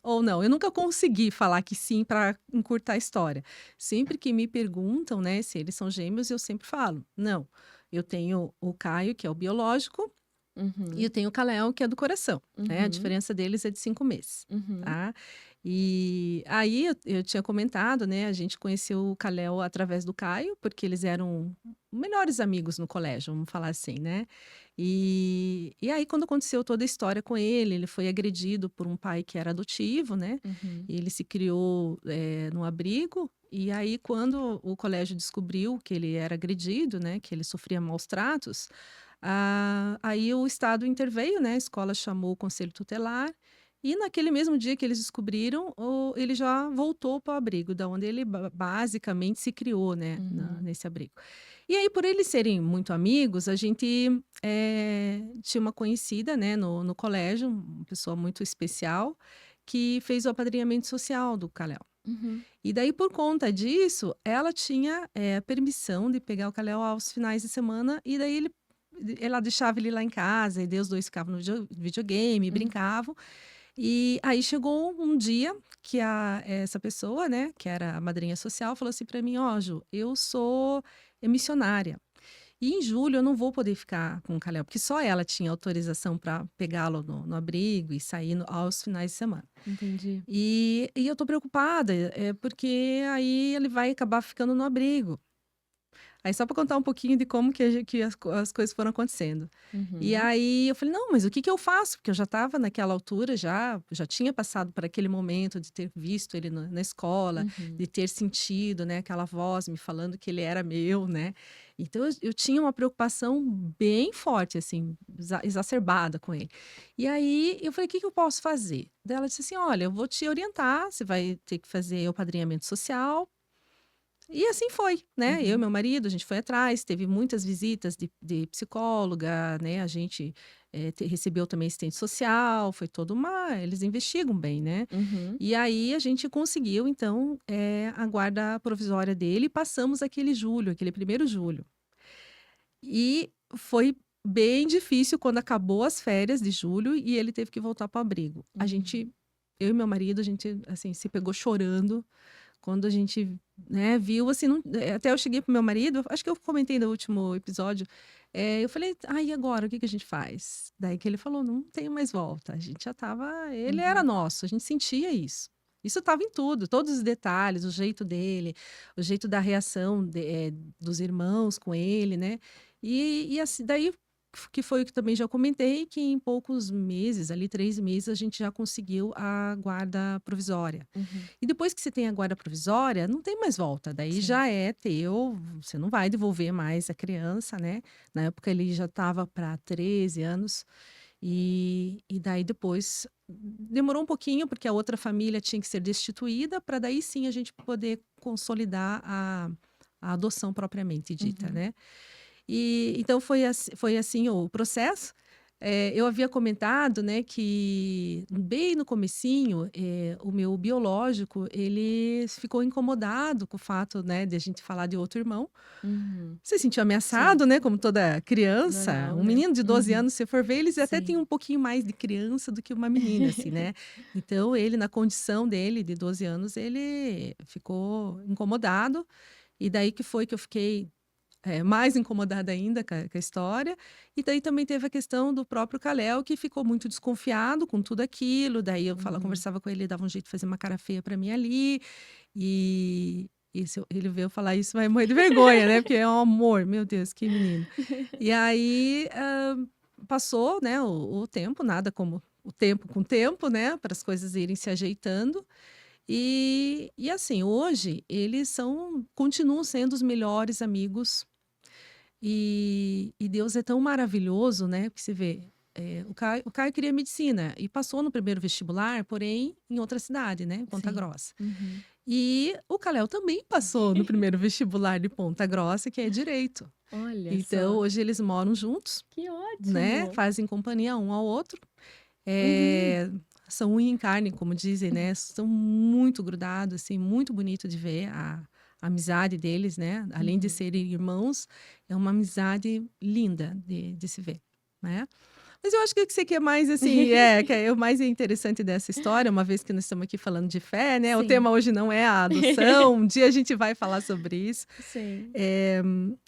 ou não". Eu nunca consegui falar que sim para encurtar a história. Sempre que me perguntam, né, se eles são gêmeos, eu sempre falo: "Não, eu tenho o Caio, que é o biológico, e eu Uhum, tenho o Caléo, que é do coração, né, a uhum, diferença deles é de 5 meses, uhum, tá. E aí eu tinha comentado, né, a gente conheceu o Caléo através do Caio, porque eles eram melhores amigos no colégio, vamos falar assim, né. E aí quando aconteceu toda a história com ele, ele foi agredido por um pai que era adotivo, né, uhum, e ele se criou, num abrigo, e aí quando o colégio descobriu que ele era agredido, né, que ele sofria maus tratos, aí o Estado interveio, né, a escola chamou o conselho tutelar, e naquele mesmo dia que eles descobriram, ele já voltou para o abrigo, da onde ele basicamente se criou, né, uhum, nesse abrigo. E aí, por eles serem muito amigos, a gente tinha uma conhecida, né, no colégio, uma pessoa muito especial, que fez o apadrinhamento social do Calel. uhum. E daí, por conta disso, ela tinha permissão de pegar o Calel aos finais de semana, e daí ela deixava ele lá em casa, e daí os dois ficavam no videogame, Hum, brincavam. E aí chegou um dia que essa pessoa, né, que era a madrinha social, falou assim para mim: Ó, Ju, eu sou missionária. E em julho eu não vou poder ficar com o Calel, porque só ela tinha autorização para pegá-lo no abrigo e sair aos finais de semana. entendi. E eu tô preocupada, porque aí ele vai acabar ficando no abrigo. Aí só para contar um pouquinho de como que as coisas foram acontecendo. E Uhum, aí eu falei: "Não, mas o que que eu faço?", porque eu já estava naquela altura, já tinha passado por aquele momento de ter visto ele na escola, uhum, de ter sentido, né, aquela voz me falando que ele era meu, né. Então eu tinha uma preocupação bem forte, assim, exacerbada com ele. E aí eu falei: "O que que eu posso fazer?". Daí ela disse assim: "Olha, eu vou te orientar, você vai ter que fazer o padrinhamento social". E assim foi, né, eu e uhum, meu marido, a gente foi atrás, teve muitas visitas de psicóloga, né, a gente, recebeu também assistente social, foi toda uma eles investigam bem, né. uhum, E aí a gente conseguiu então, a guarda provisória dele e passamos aquele julho, aquele primeiro julho. E foi bem difícil quando acabou as férias de julho e ele teve que voltar para o abrigo. uhum. Eu e meu marido, a gente, assim, se pegou chorando, quando a gente, né, viu, assim, até eu cheguei pro meu marido, acho que eu comentei no último episódio, eu falei, e agora, o que que a gente faz? Daí que ele falou, não tem mais volta, a gente já tava, ele era Uhum. nosso, a gente sentia isso. Isso estava em tudo, todos os detalhes, o jeito dele, o jeito da reação dos irmãos com ele, né? E assim, daí que foi o que também já comentei, que em poucos meses, ali 3 meses, a gente já conseguiu a guarda provisória. Uhum. E depois que você tem a guarda provisória, não tem mais volta, daí Sim. já é teu, você não vai devolver mais a criança, né? Na época ele já estava para 13 anos, e daí depois demorou um pouquinho, porque a outra família tinha que ser destituída, para daí sim a gente poder consolidar a adoção propriamente dita, Uhum. né? E então foi assim o processo. Eu havia comentado, né, que bem no comecinho, o meu biológico, ele ficou incomodado com o fato, né, de a gente falar de outro irmão. Uhum. Se sentiu Sim, ameaçado, né, como toda criança. normal, Um né. menino de 12 Uhum. anos, se for ver, eles até têm Sim. um pouquinho mais de criança do que uma menina, assim, né. Então ele, na condição dele, de 12 anos, ele ficou incomodado, e daí que foi que eu fiquei mais incomodada ainda com a história. E daí também teve a questão do próprio Kalel, que ficou muito desconfiado com tudo aquilo. Daí eu Uhum. conversava com ele, ele dava um jeito de fazer uma cara feia para mim ali. E se ele veio falar isso, vai morrer de vergonha, né? Porque é um amor, meu Deus, que menino. E aí passou, né, o tempo, nada como o tempo com o tempo, né? Para as coisas irem se ajeitando. E assim, hoje eles continuam sendo os melhores amigos e Deus é tão maravilhoso, né? Porque você vê, o Caio queria medicina e passou no primeiro vestibular, porém em outra cidade, né? Ponta Sim. Grossa. Uhum. E o Kalel também passou no primeiro vestibular de Ponta Grossa, que é direito. Olha Então, só, hoje eles moram juntos, que né? ótimo. Fazem companhia um ao outro. Uhum. Eh, São unha em carne, como dizem, né? São muito grudados, assim, muito bonito de ver a amizade deles, né? Além de Uhum. serem irmãos, é uma amizade linda de se ver, né? Mas eu acho que o que você quer mais, assim, que é o mais interessante dessa história, uma vez que nós estamos aqui falando de fé, né? O Sim. tema hoje não é a adoção, um dia a gente vai falar sobre isso. Sim.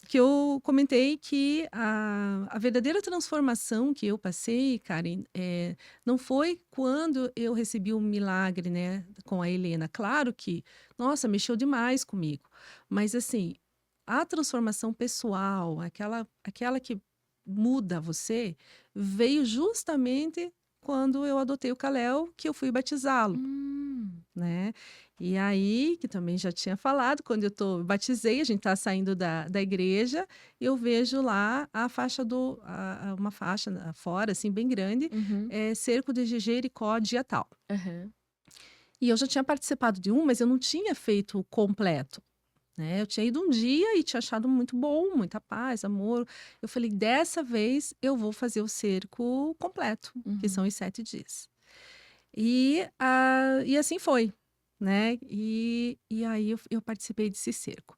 Que eu comentei que a verdadeira transformação que eu passei, Karen, não foi quando eu recebi um milagre, né, com a Helena. Claro que, nossa, mexeu demais comigo. Mas, assim, a transformação pessoal, aquela que muda você, veio justamente quando eu adotei o Kalel, que eu fui batizá-lo, Hum. né. E aí, que também já tinha falado, quando batizei, a gente tá saindo da igreja, eu vejo lá a faixa uma faixa fora, assim, bem grande, Uhum. cerco de Jericó, dia tal. Aham. E eu já tinha participado de um, mas eu não tinha feito o completo, né. Eu tinha ido um dia e tinha achado muito bom, muita paz, amor. Eu falei: "Dessa vez eu vou fazer o cerco completo", que são Uhum. os 7 dias. E assim foi, né. E aí eu participei desse cerco.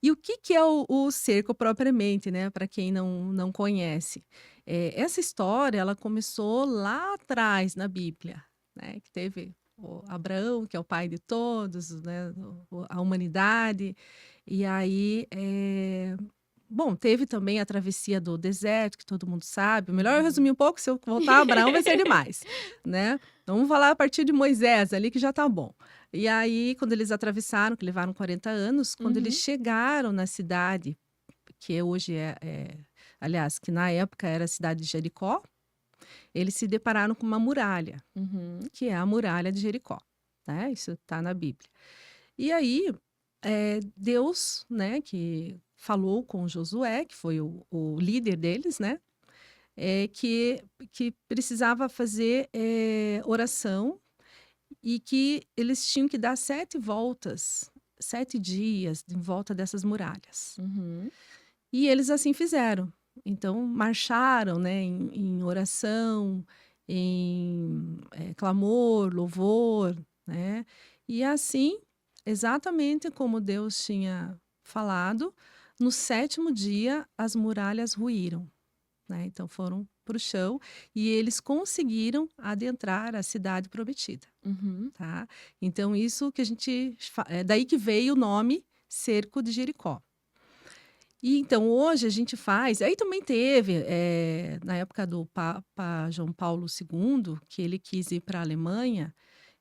E o que que é o cerco propriamente, né, para quem não conhece? Essa história ela começou lá atrás na Bíblia, né, que teve o Abraão, que é o pai de todos, né, a humanidade. E aí, bom, teve também a travessia do deserto, que todo mundo sabe. Melhor eu resumir Uhum. um pouco, se eu voltar a Abraão vai ser demais, né. Então vamos falar a partir de Moisés ali que já tá bom. E aí quando eles atravessaram, que levaram 40 anos, quando eles Uhum. chegaram na cidade, que hoje aliás, que na época era a cidade de Jericó, eles se depararam com uma muralha, Uhum. que é a muralha de Jericó, né, isso tá na Bíblia. E aí, Deus, né, que falou com Josué, que foi o líder deles, né, que precisava fazer, oração e que eles tinham que dar 7 voltas, 7 dias em volta dessas muralhas. Uhum. E eles assim fizeram. Então marcharam, né, em oração, em, clamor, louvor, né. E assim, exatamente como Deus tinha falado, no 7º dia as muralhas ruíram, né. Então foram para o chão e eles conseguiram adentrar a cidade prometida, Uhum. tá? Então isso que a gente é daí que veio o nome Cerco de Jericó. E então hoje a gente faz, aí também teve, na época do Papa João Paulo II, que ele quis ir para a Alemanha,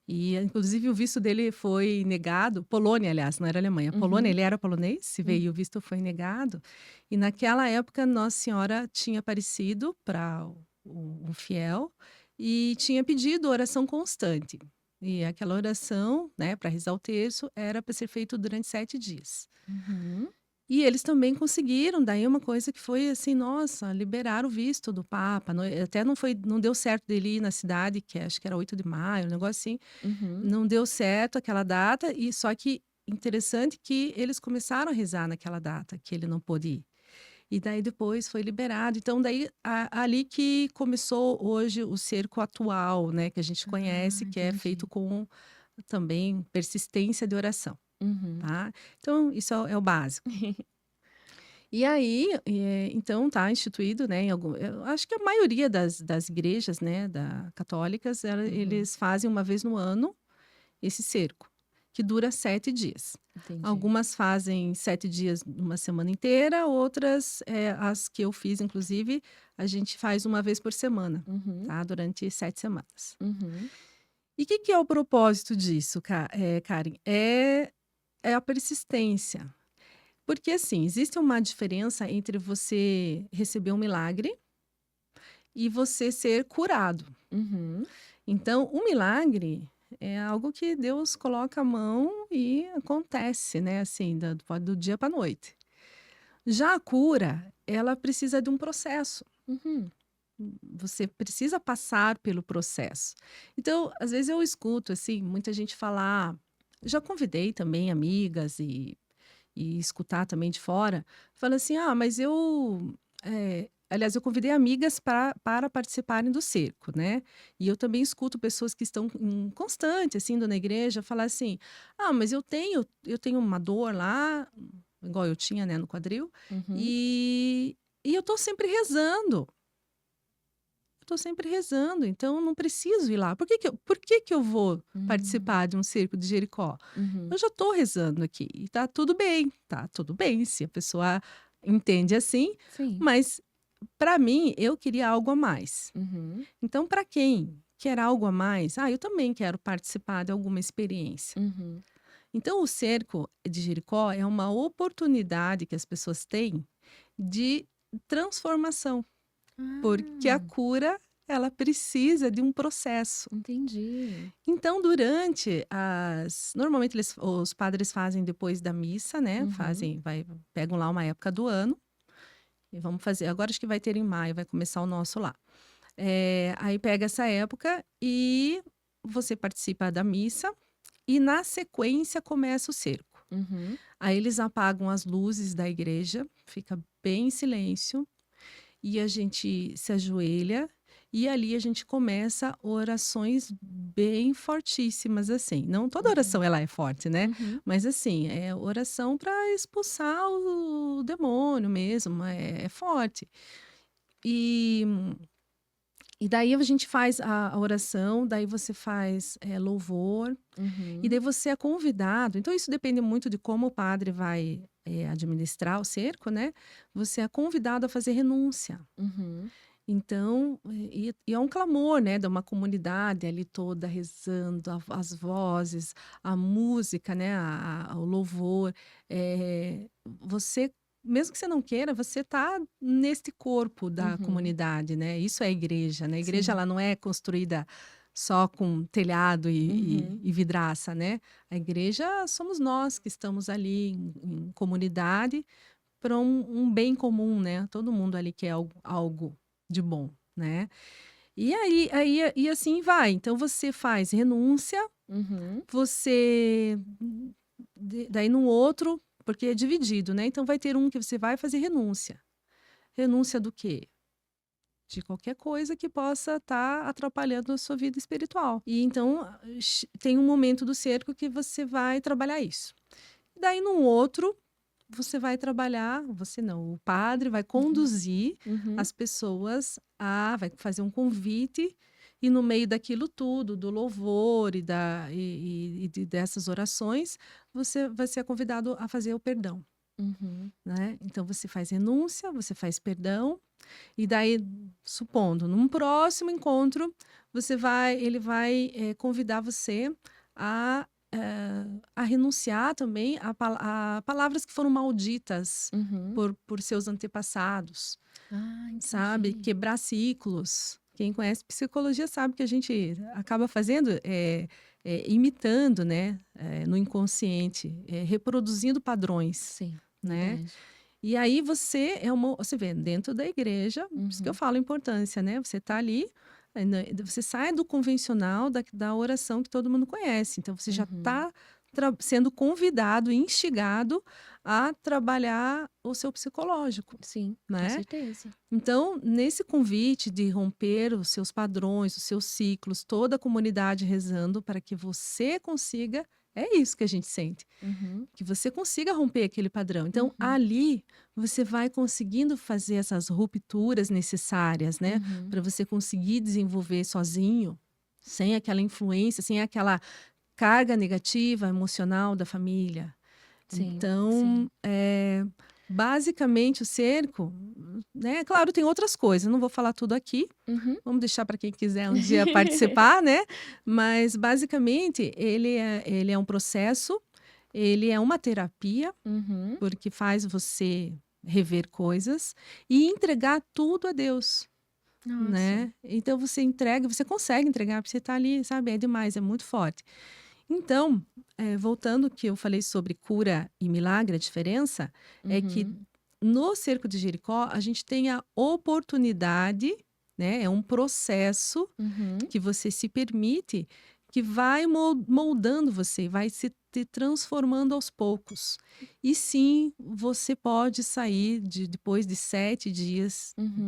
e inclusive o visto dele foi negado, Polônia, aliás, não era Alemanha, Polônia, Uhum. ele era polonês, se Hum. veio o visto foi negado. E naquela época Nossa Senhora tinha aparecido para um fiel e tinha pedido oração constante. E aquela oração, né, para rezar o terço, era para ser feito durante 7 dias. Uhum. E eles também conseguiram, daí uma coisa que foi assim, nossa, liberar o visto do Papa, até não deu certo dele ir na cidade, que acho que era 8 de maio, um negócio assim, Uhum. não deu certo aquela data, e só que interessante que eles começaram a rezar naquela data, que ele não pôde ir. E daí depois foi liberado. Então, daí ali que começou hoje o cerco atual, né, que a gente Ah, conhece, que é feito entendi. com também persistência de oração, Uhum. tá? Então, isso é o básico. E aí, então tá instituído, né, eu acho que a maioria das igrejas, né, católicas, Uhum. eles fazem uma vez no ano esse cerco, que dura 7 dias. Entendi. Algumas fazem 7 dias, uma semana inteira, outras, as que eu fiz, inclusive, a gente faz uma vez por semana, Uhum. tá? Durante 7 semanas. Uhum. E o que, que é o propósito disso, Karen? É a persistência. Porque, assim, existe uma diferença entre você receber um milagre e você ser curado. Uhum. Então, o milagre é algo que Deus coloca a mão e acontece, né? Assim, do dia para a noite. Já a cura, ela precisa de um processo. Uhum. Você precisa passar pelo processo. Então, às vezes eu escuto, assim, muita gente falar. Já convidei também amigas e escutar também de fora, fala assim: ah, mas aliás, eu convidei amigas para participarem do cerco, né? E eu também escuto pessoas que estão constante, assim, indo na igreja, falar assim: ah, mas eu tenho uma dor lá, igual eu tinha, né, no quadril, Uhum. e eu tô sempre rezando. Eu tô sempre rezando, então eu não preciso ir lá. Por que que eu vou Hum. participar de um cerco de Jericó? Uhum. Eu já tô rezando aqui e tá tudo bem se a pessoa entende assim, Sim. mas para mim eu queria algo a mais. Uhum. Então para quem quer algo a mais, eu também quero participar de alguma experiência. Uhum. Então o cerco de Jericó é uma oportunidade que as pessoas têm de transformação. Porque a Ah, cura, ela precisa de um processo. entendi. Então, normalmente os padres fazem depois da missa, né? Uhum. Pegam lá uma época do ano e vamos fazer. Agora acho que vai ter em maio, vai começar o nosso lá. Aí pega essa época e você participa da missa e na sequência começa o cerco. Uhum. Aí eles apagam as luzes da igreja, fica bem em silêncio e a gente se ajoelha e ali a gente começa orações bem fortíssimas assim. Não toda oração Entendi. ela é forte, né? Uhum. Mas assim, é oração para expulsar o demônio mesmo, é forte. E, e daí a gente faz a oração, daí você faz louvor, e Uhum. daí você é convidado. Então, isso depende muito de como o padre vai administrar o cerco, né? Você é convidado a fazer renúncia. Uhum. Então, e é um clamor, né, de uma comunidade ali toda rezando, as vozes, a música, né, o louvor. Você, mesmo que você não queira, você está neste corpo da Uhum. comunidade, né? Isso é a igreja, né? A igreja Sim. ela não é construída só com telhado Uhum. e vidraça, né? A igreja somos nós que estamos ali em comunidade para um bem comum, né? Todo mundo ali quer algo de bom, né? E assim vai. Então você faz renúncia, Uhum. você daí no outro, porque é dividido, né? Então vai ter um que você vai fazer renúncia. Renúncia do quê? De qualquer coisa que possa estar atrapalhando a sua vida espiritual. E então tem um momento do cerco que você vai trabalhar isso. Daí no outro você vai trabalhar, você não, o padre vai Uhum. conduzir Uhum. as pessoas vai fazer um convite, e no meio daquilo tudo, do louvor dessas orações, você vai ser convidado a fazer o perdão, Uhum. né? Então você faz renúncia, você faz perdão, e daí, supondo, num próximo encontro, ele vai convidar você a, a renunciar também a palavras que foram malditas Uhum. por seus antepassados, Ah, sabe? entendi. Quebrar ciclos. Quem conhece psicologia sabe que a gente acaba fazendo, imitando, né, no inconsciente, reproduzindo padrões, Sim, né? verdade. E aí você vê, dentro da igreja, por isso que eu Uhum. falo a importância, né? Você está ali, você sai do convencional da oração que todo mundo conhece. Então você já Uhum. está sendo convidado, instigado a trabalhar o seu psicológico, Sim, com né? certeza. Então, nesse convite de romper os seus padrões, os seus ciclos, toda a comunidade rezando para que você consiga, é isso que a gente sente, Uhum. que você consiga romper aquele padrão. Então, Uhum. ali você vai conseguindo fazer essas rupturas necessárias, né, Uhum. para você conseguir desenvolver sozinho, sem aquela influência, sem aquela carga negativa emocional da família. Sim, Então, sim. basicamente o cerco, né, claro, tem outras coisas, não vou falar tudo aqui, Uhum. vamos deixar para quem quiser um dia participar, né, mas basicamente ele é um processo, ele é uma terapia, Uhum. porque faz você rever coisas e entregar tudo a Deus, Nossa. né. Então você entrega, você consegue entregar, porque você está ali, sabe, é demais, é muito forte. Então, voltando que eu falei sobre cura e milagre, a diferença é que Uhum. no cerco de Jericó a gente tem a oportunidade, né, é um processo Uhum. que você se permite, que vai moldando você, vai se te transformando aos poucos. E sim, você pode sair depois de 7 dias Uhum.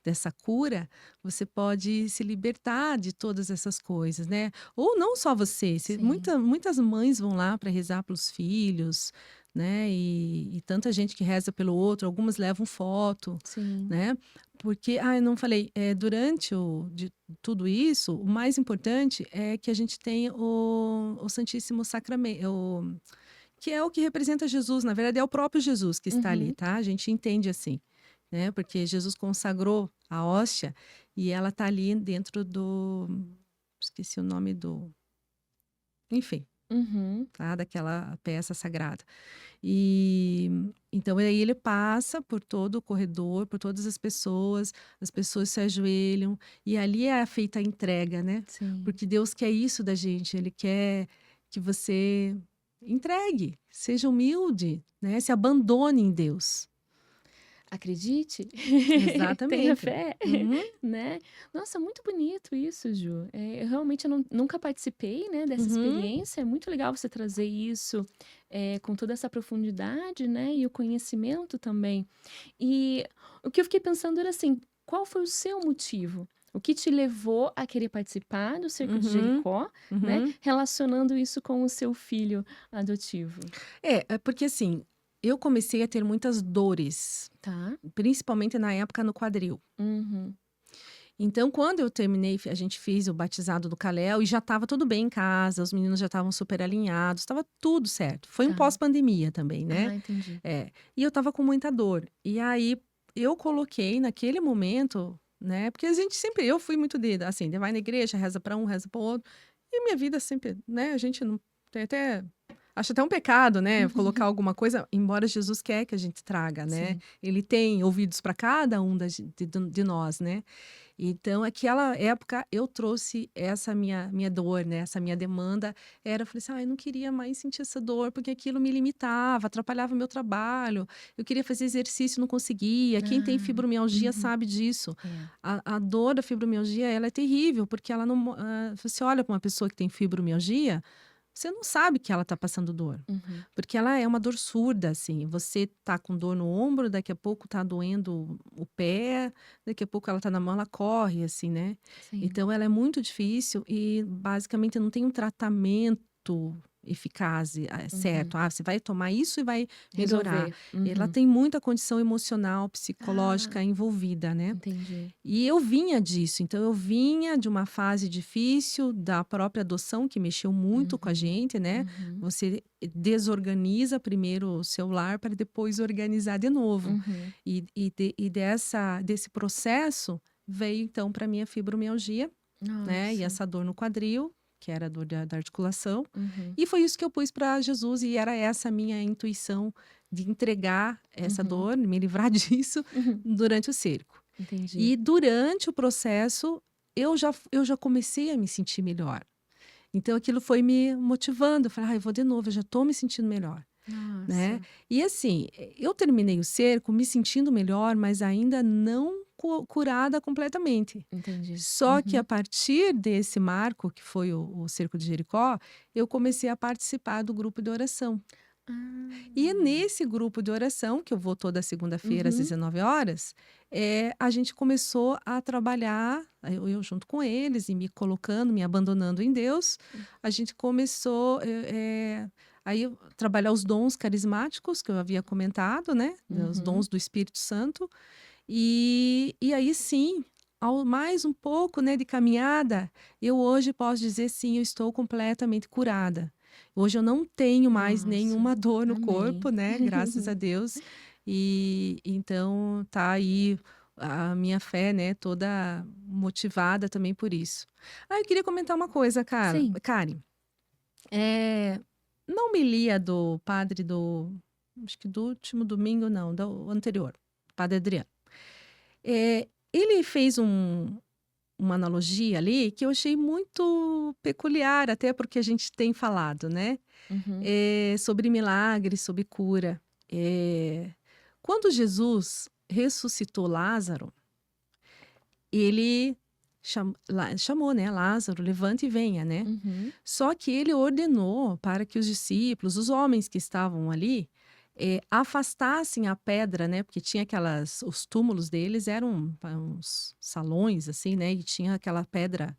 dessa cura, você pode se libertar de todas essas coisas, né? Ou não só você, Sim, muitas mães vão lá para rezar pelos filhos, né? E tanta gente que reza pelo outro, algumas levam foto, sim. né? Porque, eu não falei, durante de tudo isso, o mais importante é que a gente tenha o Santíssimo Sacramento, que é o que representa Jesus, na verdade é o próprio Jesus que está ali, Uhum. tá? A gente entende assim, né? Porque Jesus consagrou a hóstia e ela tá ali dentro esqueci o nome enfim, Uhum. tá? Daquela peça sagrada. E então aí ele passa por todo o corredor, por todas as pessoas se ajoelham e ali é feita a entrega, né? Sim. Porque Deus quer isso da gente, ele quer que você entregue, seja humilde, né? Se abandone em Deus. Acredite, tenha Exatamente. fé, Uhum, né. Nossa, muito bonito isso, Ju. Eu realmente nunca participei, né, dessa uhum, experiência, é muito legal você trazer isso, com toda essa profundidade, né, e o conhecimento também. E o que eu fiquei pensando era assim, qual foi o seu motivo? O que te levou a querer participar do Cerco de uhum, Jericó, né, uhum. relacionando isso com o seu filho adotivo? É porque assim, eu comecei a ter muitas dores, Tá. principalmente na época no quadril. Uhum. Então, quando eu terminei, a gente fez o batizado do Kalel e já estava tudo bem em casa, os meninos já estavam super alinhados, estava tudo certo. Foi um Tá. pós-pandemia também, né? Ah, entendi. E eu estava com muita dor. E aí eu coloquei naquele momento, né? Porque a gente sempre, eu fui muito assim, vai na igreja, reza para um, reza para o outro. E minha vida sempre, né? A gente não tem até. Acho até um pecado, né? Colocar alguma coisa, embora Jesus quer que a gente traga, né? Sim. Ele tem ouvidos para cada um de nós, né? Então, aquela época eu trouxe essa minha dor, né, essa minha demanda, eu falei assim: "Ai, eu não queria mais sentir essa dor, porque aquilo me limitava, atrapalhava o meu trabalho, eu queria fazer exercício, não conseguia". Quem tem Ah, fibromialgia uhum. sabe disso. É. A dor da fibromialgia, ela é terrível, porque ela não você olha para uma pessoa que tem fibromialgia, você não sabe que ela está passando dor. Uhum. Porque ela é uma dor surda, assim. Você tá com dor no ombro, daqui a pouco tá doendo o pé, daqui a pouco ela tá na mão, ela corre, assim, né? Sim. Então ela é muito difícil e basicamente não tem um tratamento, eficaz, Uhum. certo. Ah, você vai tomar isso e vai melhorar. Resolver. Ela Uhum. tem muita condição emocional, Ah, psicológica envolvida, né. entendi. E eu vinha disso, então eu vinha de uma fase difícil da própria adoção, que mexeu muito com a Uhum. gente, né. Uhum. Você desorganiza primeiro o seu lar para depois organizar de novo. Uhum. Desse processo veio então para mim a fibromialgia, né, e Nossa. essa dor no quadril, que era a dor da articulação, Uhum. e foi isso que eu pus para Jesus e era essa a minha intuição de entregar essa Uhum. dor, me livrar disso Uhum. durante o cerco. Entendi. E durante o processo, eu já comecei a me sentir melhor. Então aquilo foi me motivando, eu falei: "Ai, eu vou de novo, eu já estou me sentindo melhor", né. Nossa. E assim, eu terminei o cerco me sentindo melhor, mas ainda não curada completamente. Entendi. Só que a Uhum. partir desse marco, que foi o cerco de Jericó, eu comecei a participar do grupo de oração. E Ah. nesse grupo de oração, que eu vou toda segunda-feira às Uhum. 19 horas, a gente começou a trabalhar, eu junto com eles e me colocando, me abandonando em Deus, a gente começou aí trabalhar os dons carismáticos que eu havia comentado, né? Os Uhum. dons do Espírito Santo. E aí sim, ao mais um pouco, né, de caminhada, eu hoje posso dizer sim, eu estou completamente curada. Hoje eu não tenho mais Nossa. nenhuma dor no corpo, Amém. né, graças a Deus. E então tá aí a minha fé, né, toda motivada também por isso. Ah, eu queria comentar uma coisa, Sim. Karen. É, na homilia do padre acho que do último domingo, não, do anterior, padre Adriano. Ele fez uma analogia ali que eu achei muito peculiar, até porque a gente tem falado, né? Uhum. Sobre milagres, sobre cura. Quando Jesus ressuscitou Lázaro, ele chamou, né? Lázaro, levante e venha, né? Uhum. Só que ele ordenou para que os discípulos, os homens que estavam ali, afastassem a pedra, né? Porque tinha os túmulos deles eram uns salões, assim, né? E tinha aquela pedra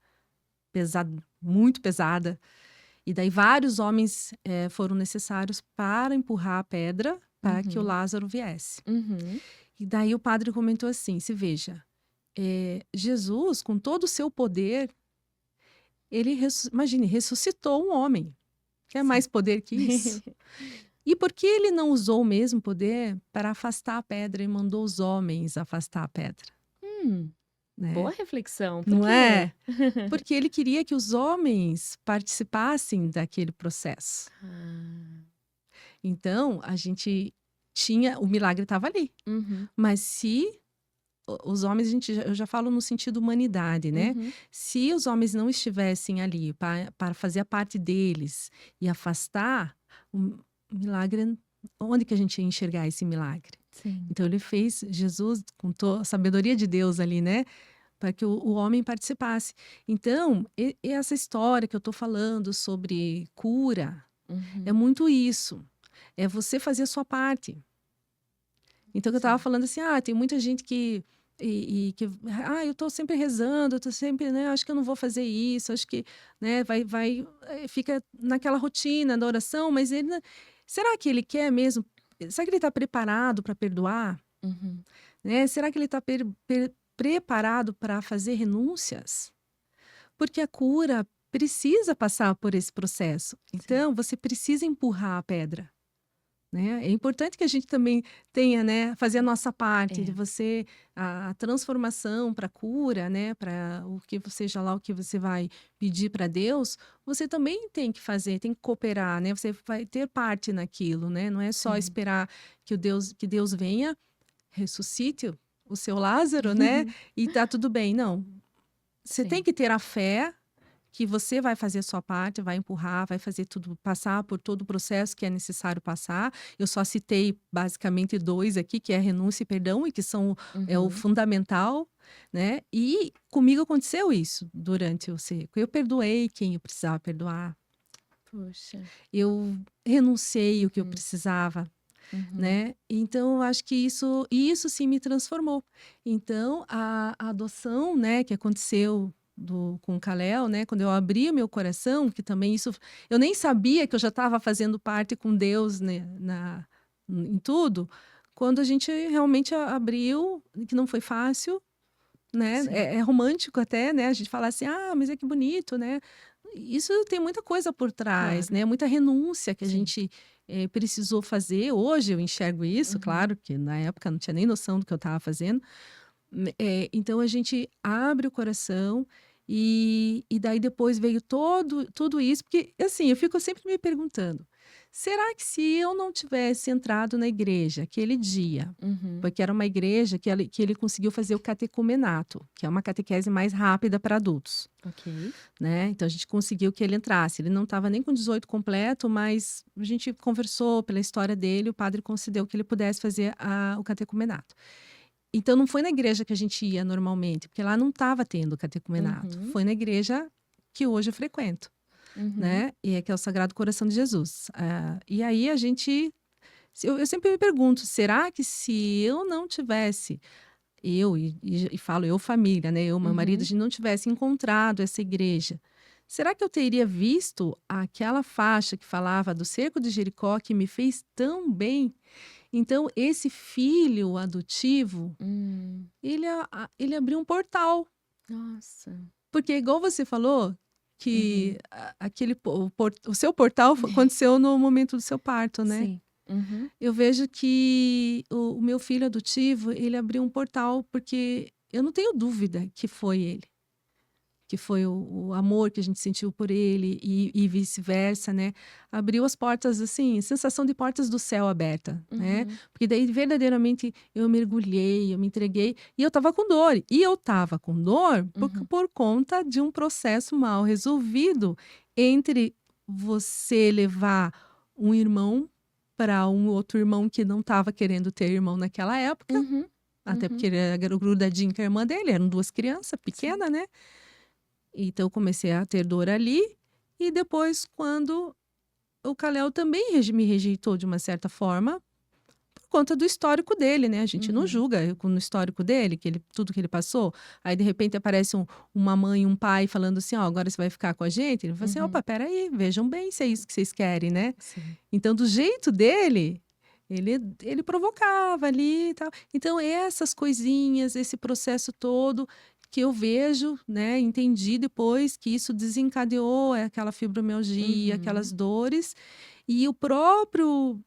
pesada, muito pesada. E daí vários homens foram necessários para empurrar a pedra para que o Uhum. Lázaro viesse. Uhum. E daí o padre comentou assim: se veja, Jesus, com todo o seu poder, ele, imagine, ressuscitou um homem. Quer Sim. mais poder que isso? E por que ele não usou o mesmo poder para afastar a pedra e mandou os homens afastar a pedra, Hum, boa né? reflexão. Por Não quê? é? Porque ele queria que os homens participassem daquele processo. Ah. Então, a gente tinha, o milagre estava ali. Uhum. Mas se os homens, eu já falo no sentido humanidade, né? Uhum. Se os homens não estivessem ali para fazer a parte deles e afastar, o milagre, onde que a gente ia enxergar esse milagre? Sim. Então ele fez Jesus com toda a sabedoria de Deus ali, né? Para que o homem participasse. Então, essa história que eu estou falando sobre cura é Uhum. muito isso. É você fazer a sua parte. Então, que eu estava Sim. falando assim, tem muita gente eu estou sempre rezando, eu estou sempre, né, acho que eu não vou fazer isso, acho que, né, fica naquela rotina da oração, mas será que ele quer mesmo, será que ele está preparado para perdoar, Uhum. né? Será que ele está preparado para fazer renúncias? Porque a cura precisa passar por esse processo. Sim. Então, você precisa empurrar a pedra. Né? É importante que a gente também tenha, né, fazer a nossa parte de É. você a transformação para cura, né, para o que seja lá o que você vai pedir para Deus, você também tem que fazer, tem que cooperar, né? Você vai ter parte naquilo, né? Não é só Sim. esperar que Deus venha, ressuscite o seu Lázaro, né? E tá tudo bem. Não, você tem Sim. que ter a fé que você vai fazer a sua parte, vai empurrar, vai fazer tudo, passar por todo o processo que é necessário passar. Eu só citei basicamente dois aqui, que é a renúncia e perdão, e que são o Uhum. fundamental, né? E comigo aconteceu isso durante o seco. Eu perdoei quem eu precisava perdoar, Puxa. eu renunciei o que eu Uhum. precisava, Uhum. né? Então, eu acho que isso sim me transformou. Então, a adoção, né, que aconteceu com o Kalel, né? Quando eu abri o meu coração, que também isso, eu nem sabia que eu já estava fazendo parte com Deus, né, em tudo. Quando a gente realmente abriu, que não foi fácil, né? Sim. É romântico até, né? A gente fala assim, ah, mas é que bonito, né? Isso tem muita coisa por trás, Claro. né? Muita renúncia que a Sim. gente precisou fazer. Hoje eu enxergo isso, Uhum. claro, que na época eu não tinha nem noção do que eu estava fazendo. Então a gente abre o coração e daí depois veio tudo isso, porque assim, eu fico sempre me perguntando, será que se eu não tivesse entrado na igreja aquele dia, Uhum. porque era uma igreja que ele conseguiu fazer o catecumenato, que é uma catequese mais rápida para adultos, Ok. né? Então a gente conseguiu que ele entrasse. Ele não estava nem com 18 completo, mas a gente conversou pela história dele, o padre concedeu que ele pudesse fazer o catecumenato. Então não foi na igreja que a gente ia normalmente, porque lá não estava tendo catecumenato. Uhum. Foi na igreja que hoje eu frequento, Uhum. né? E que é o Sagrado Coração de Jesus. E aí a gente, eu sempre me pergunto, será que se eu não tivesse, e falo eu família, né? Eu, meu marido, a Uhum. gente não tivesse encontrado essa igreja, será que eu teria visto aquela faixa que falava do cerco de Jericó que me fez tão bem? Então, esse filho adotivo, Hum. ele abriu um portal, Nossa. porque igual você falou, que Uhum. o seu portal aconteceu no momento do seu parto, né? Sim. Uhum. Eu vejo que o meu filho adotivo, ele abriu um portal, porque eu não tenho dúvida que foi ele. Que foi o amor que a gente sentiu por ele e vice-versa, né? Abriu as portas, assim, sensação de portas do céu aberta, né? Uhum. Porque daí verdadeiramente eu mergulhei, eu me entreguei e eu tava com dor. E eu tava com dor Uhum. por conta de um processo mal resolvido entre você levar um irmão para um outro irmão que não estava querendo ter irmão naquela época, Uhum. até porque Uhum. ele era grudadinho com a irmã dele, eram duas crianças Sim. pequenas, né? Então, eu comecei a ter dor ali. E depois, quando o Kalel também me rejeitou de uma certa forma, por conta do histórico dele, né? A gente não Uhum. julga no histórico dele, tudo que ele passou. Aí, de repente, aparece uma mãe, um pai falando assim: Ó, agora você vai ficar com a gente. Ele fala assim: Uhum. opa, peraí, vejam bem se é isso que vocês querem, né? Sim. Então, do jeito dele, ele provocava ali e tal. Então, essas coisinhas, esse processo todo que eu vejo, né, entendi depois que isso desencadeou aquela fibromialgia, aquelas Uhum. dores, e o próprio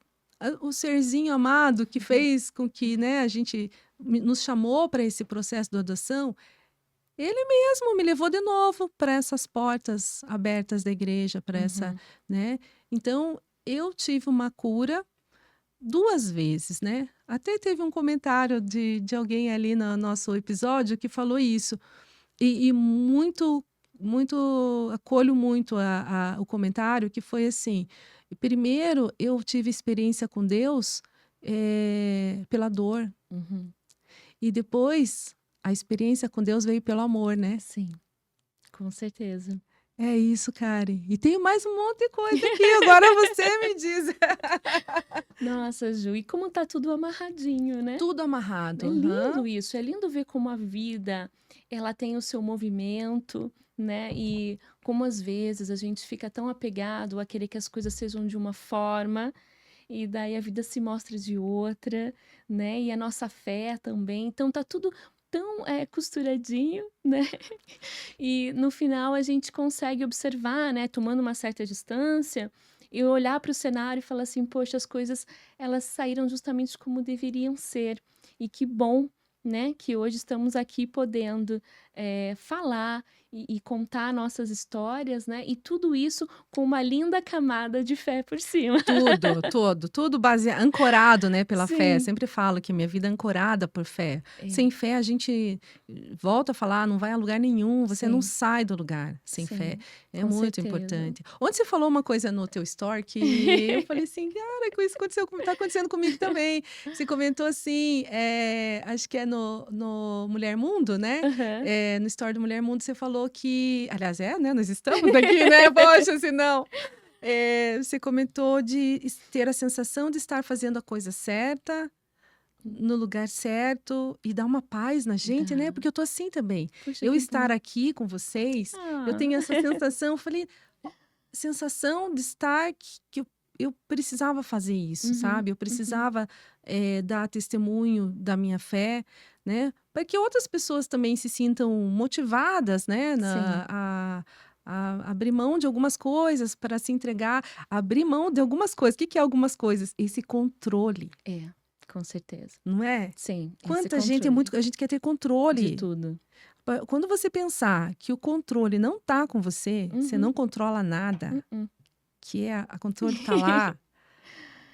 o serzinho amado que Uhum. fez com que, né, a gente nos chamou para esse processo de adoção, ele mesmo me levou de novo para essas portas abertas da igreja, para essa, Uhum. né? Então, eu tive uma cura 2 vezes, né. Até teve um comentário de alguém ali no nosso episódio que falou isso, e muito acolho muito o comentário que foi assim: primeiro eu tive experiência com Deus, pela dor, Uhum. e depois a experiência com Deus veio pelo amor, né. Sim, com certeza. É isso, Karen. E tenho mais um monte de coisa aqui, agora você me diz. Nossa, Ju, e como tá tudo amarradinho, né? Tudo amarrado. É Aham. lindo isso, é lindo ver como a vida, ela tem o seu movimento, né? E como às vezes a gente fica tão apegado a querer que as coisas sejam de uma forma, e daí a vida se mostra de outra, né? E a nossa fé também. Então tá tudo tão costuradinho, né? E no final a gente consegue observar, né? Tomando uma certa distância, e olhar para o cenário e falar assim: poxa, as coisas elas saíram justamente como deveriam ser. E que bom, né, que hoje estamos aqui podendo, falar e contar nossas histórias, né, e tudo isso com uma linda camada de fé por cima. Tudo ancorado, né, pela fé. Sim, Sempre falo que minha vida é ancorada por fé. é, Sem fé, a gente volta a falar, não vai a lugar nenhum, você não sim, sai do lugar sem fé. sim, É com muito certeza. importante. Ontem você falou uma coisa no teu story que eu falei assim, cara, isso tá acontecendo comigo também. Você comentou assim, acho que é no Mulher Mundo, né? Aham. No story do Mulher Mundo, você falou que, aliás, né? Nós estamos aqui, né? Poxa, se não. Você comentou de ter a sensação de estar fazendo a coisa certa no lugar certo e dá uma paz na gente, né? Dá. Porque eu tô assim também. Puxa, Eu que estar bom. aqui com vocês, eu Ah, tenho essa sensação, eu falei, sensação de estar que eu precisava fazer isso, uhum, sabe? Eu uhum. precisava dar testemunho da minha fé, né? Para que outras pessoas também se sintam motivadas, né? Sim, A abrir mão de algumas coisas para se entregar, abrir mão de algumas coisas. O que que é algumas coisas? Esse controle, é, com certeza. não é? Sim, esse Quanta gente é controle muito, a gente quer ter de controle. tudo. Quando você pensar que o controle não tá com você, você Uhum, não controla nada, uh-uh. que é a controle tá lá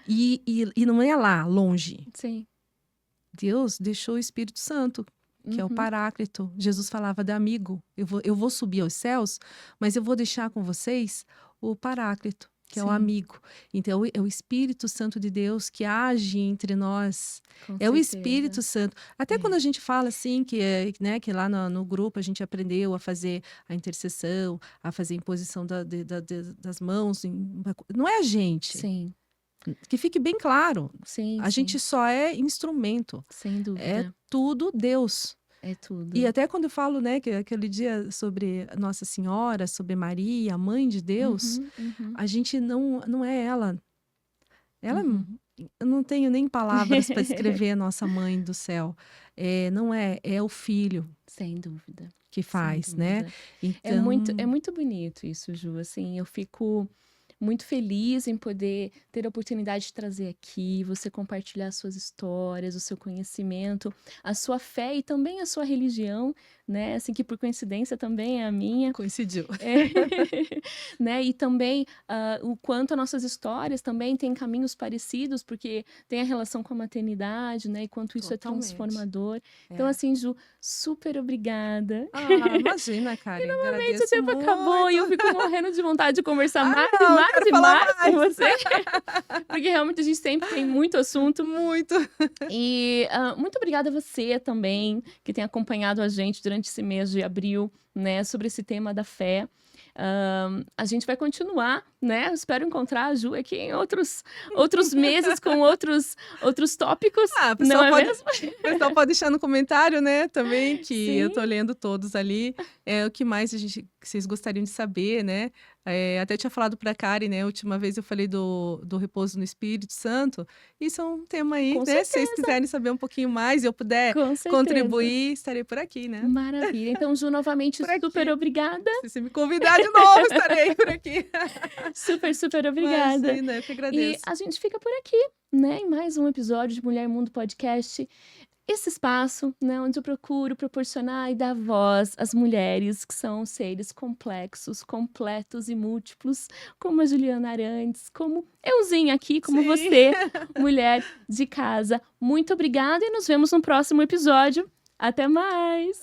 e não é lá, longe. Sim, Deus deixou o Espírito Santo, que é o uhum, Paráclito. Jesus falava de amigo. Eu vou subir aos céus, mas eu vou deixar com vocês o Paráclito, que é o sim, amigo. Então, é o Espírito Santo de Deus que age entre nós. com É o Espírito certeza. Santo. Até quando É. a gente fala assim, né, que lá no grupo a gente aprendeu a fazer a intercessão, a fazer a imposição das mãos. Não é a gente. Sim, Que fique bem claro. sim, A gente sim, só é instrumento. sem É dúvida. tudo Deus. É E tudo. até quando eu falo, né, que aquele dia sobre Nossa Senhora, sobre Maria, a mãe de Deus, Uhum, uhum, a gente não é ela. Ela, uhum. eu não tenho nem palavras para descrever a nossa mãe do céu. Não é, é o filho Sem dúvida, que sem faz, né? dúvida. É Então, muito bonito isso, Ju, assim, eu fico muito feliz em poder ter a oportunidade de trazer aqui, você compartilhar suas histórias, o seu conhecimento, a sua fé e também a sua religião, né, assim, que por coincidência também é a minha. coincidiu. É. Né, e também, o quanto as nossas histórias também têm caminhos parecidos, porque tem a relação com a maternidade, né, e quanto isso é Totalmente. transformador. Então, É. assim, Ju, super obrigada. Ah, imagina, Karen, Realmente o agradeço tempo acabou e muito. eu fico morrendo de vontade de conversar Ah, mais e não, eu mais quero e falar mais com mais. você, porque realmente a gente sempre tem muito assunto. Muito. E muito obrigada a você também, que tem acompanhado a gente durante esse mês de abril, né, sobre esse tema da fé. A gente vai continuar, né? Eu espero encontrar a Ju aqui em outros meses com outros tópicos, Ah, não é mesmo? o pessoal pode deixar no comentário, né, também, que eu Sim, tô lendo todos ali. O que mais que vocês gostariam de saber, né? Até tinha falado pra Karen, né? A última vez eu falei do repouso no Espírito Santo. Isso é um tema aí, com né? Se vocês certeza, quiserem saber um pouquinho mais e eu puder com certeza. contribuir, estarei por aqui, né? Maravilha. Então, Ju, novamente, Por super aqui. obrigada. Se você me convidar de novo, estarei por aqui. Super, super obrigada. Imagina, eu que E agradeço. a gente fica por aqui, né? Em mais um episódio de Mulher Mundo Podcast. Esse espaço, né, onde eu procuro proporcionar e dar voz às mulheres que são seres complexos, completos e múltiplos, como a Juliana Arantes, como euzinha aqui, como Sim. você, mulher de casa. Muito obrigada e nos vemos no próximo episódio. Até mais!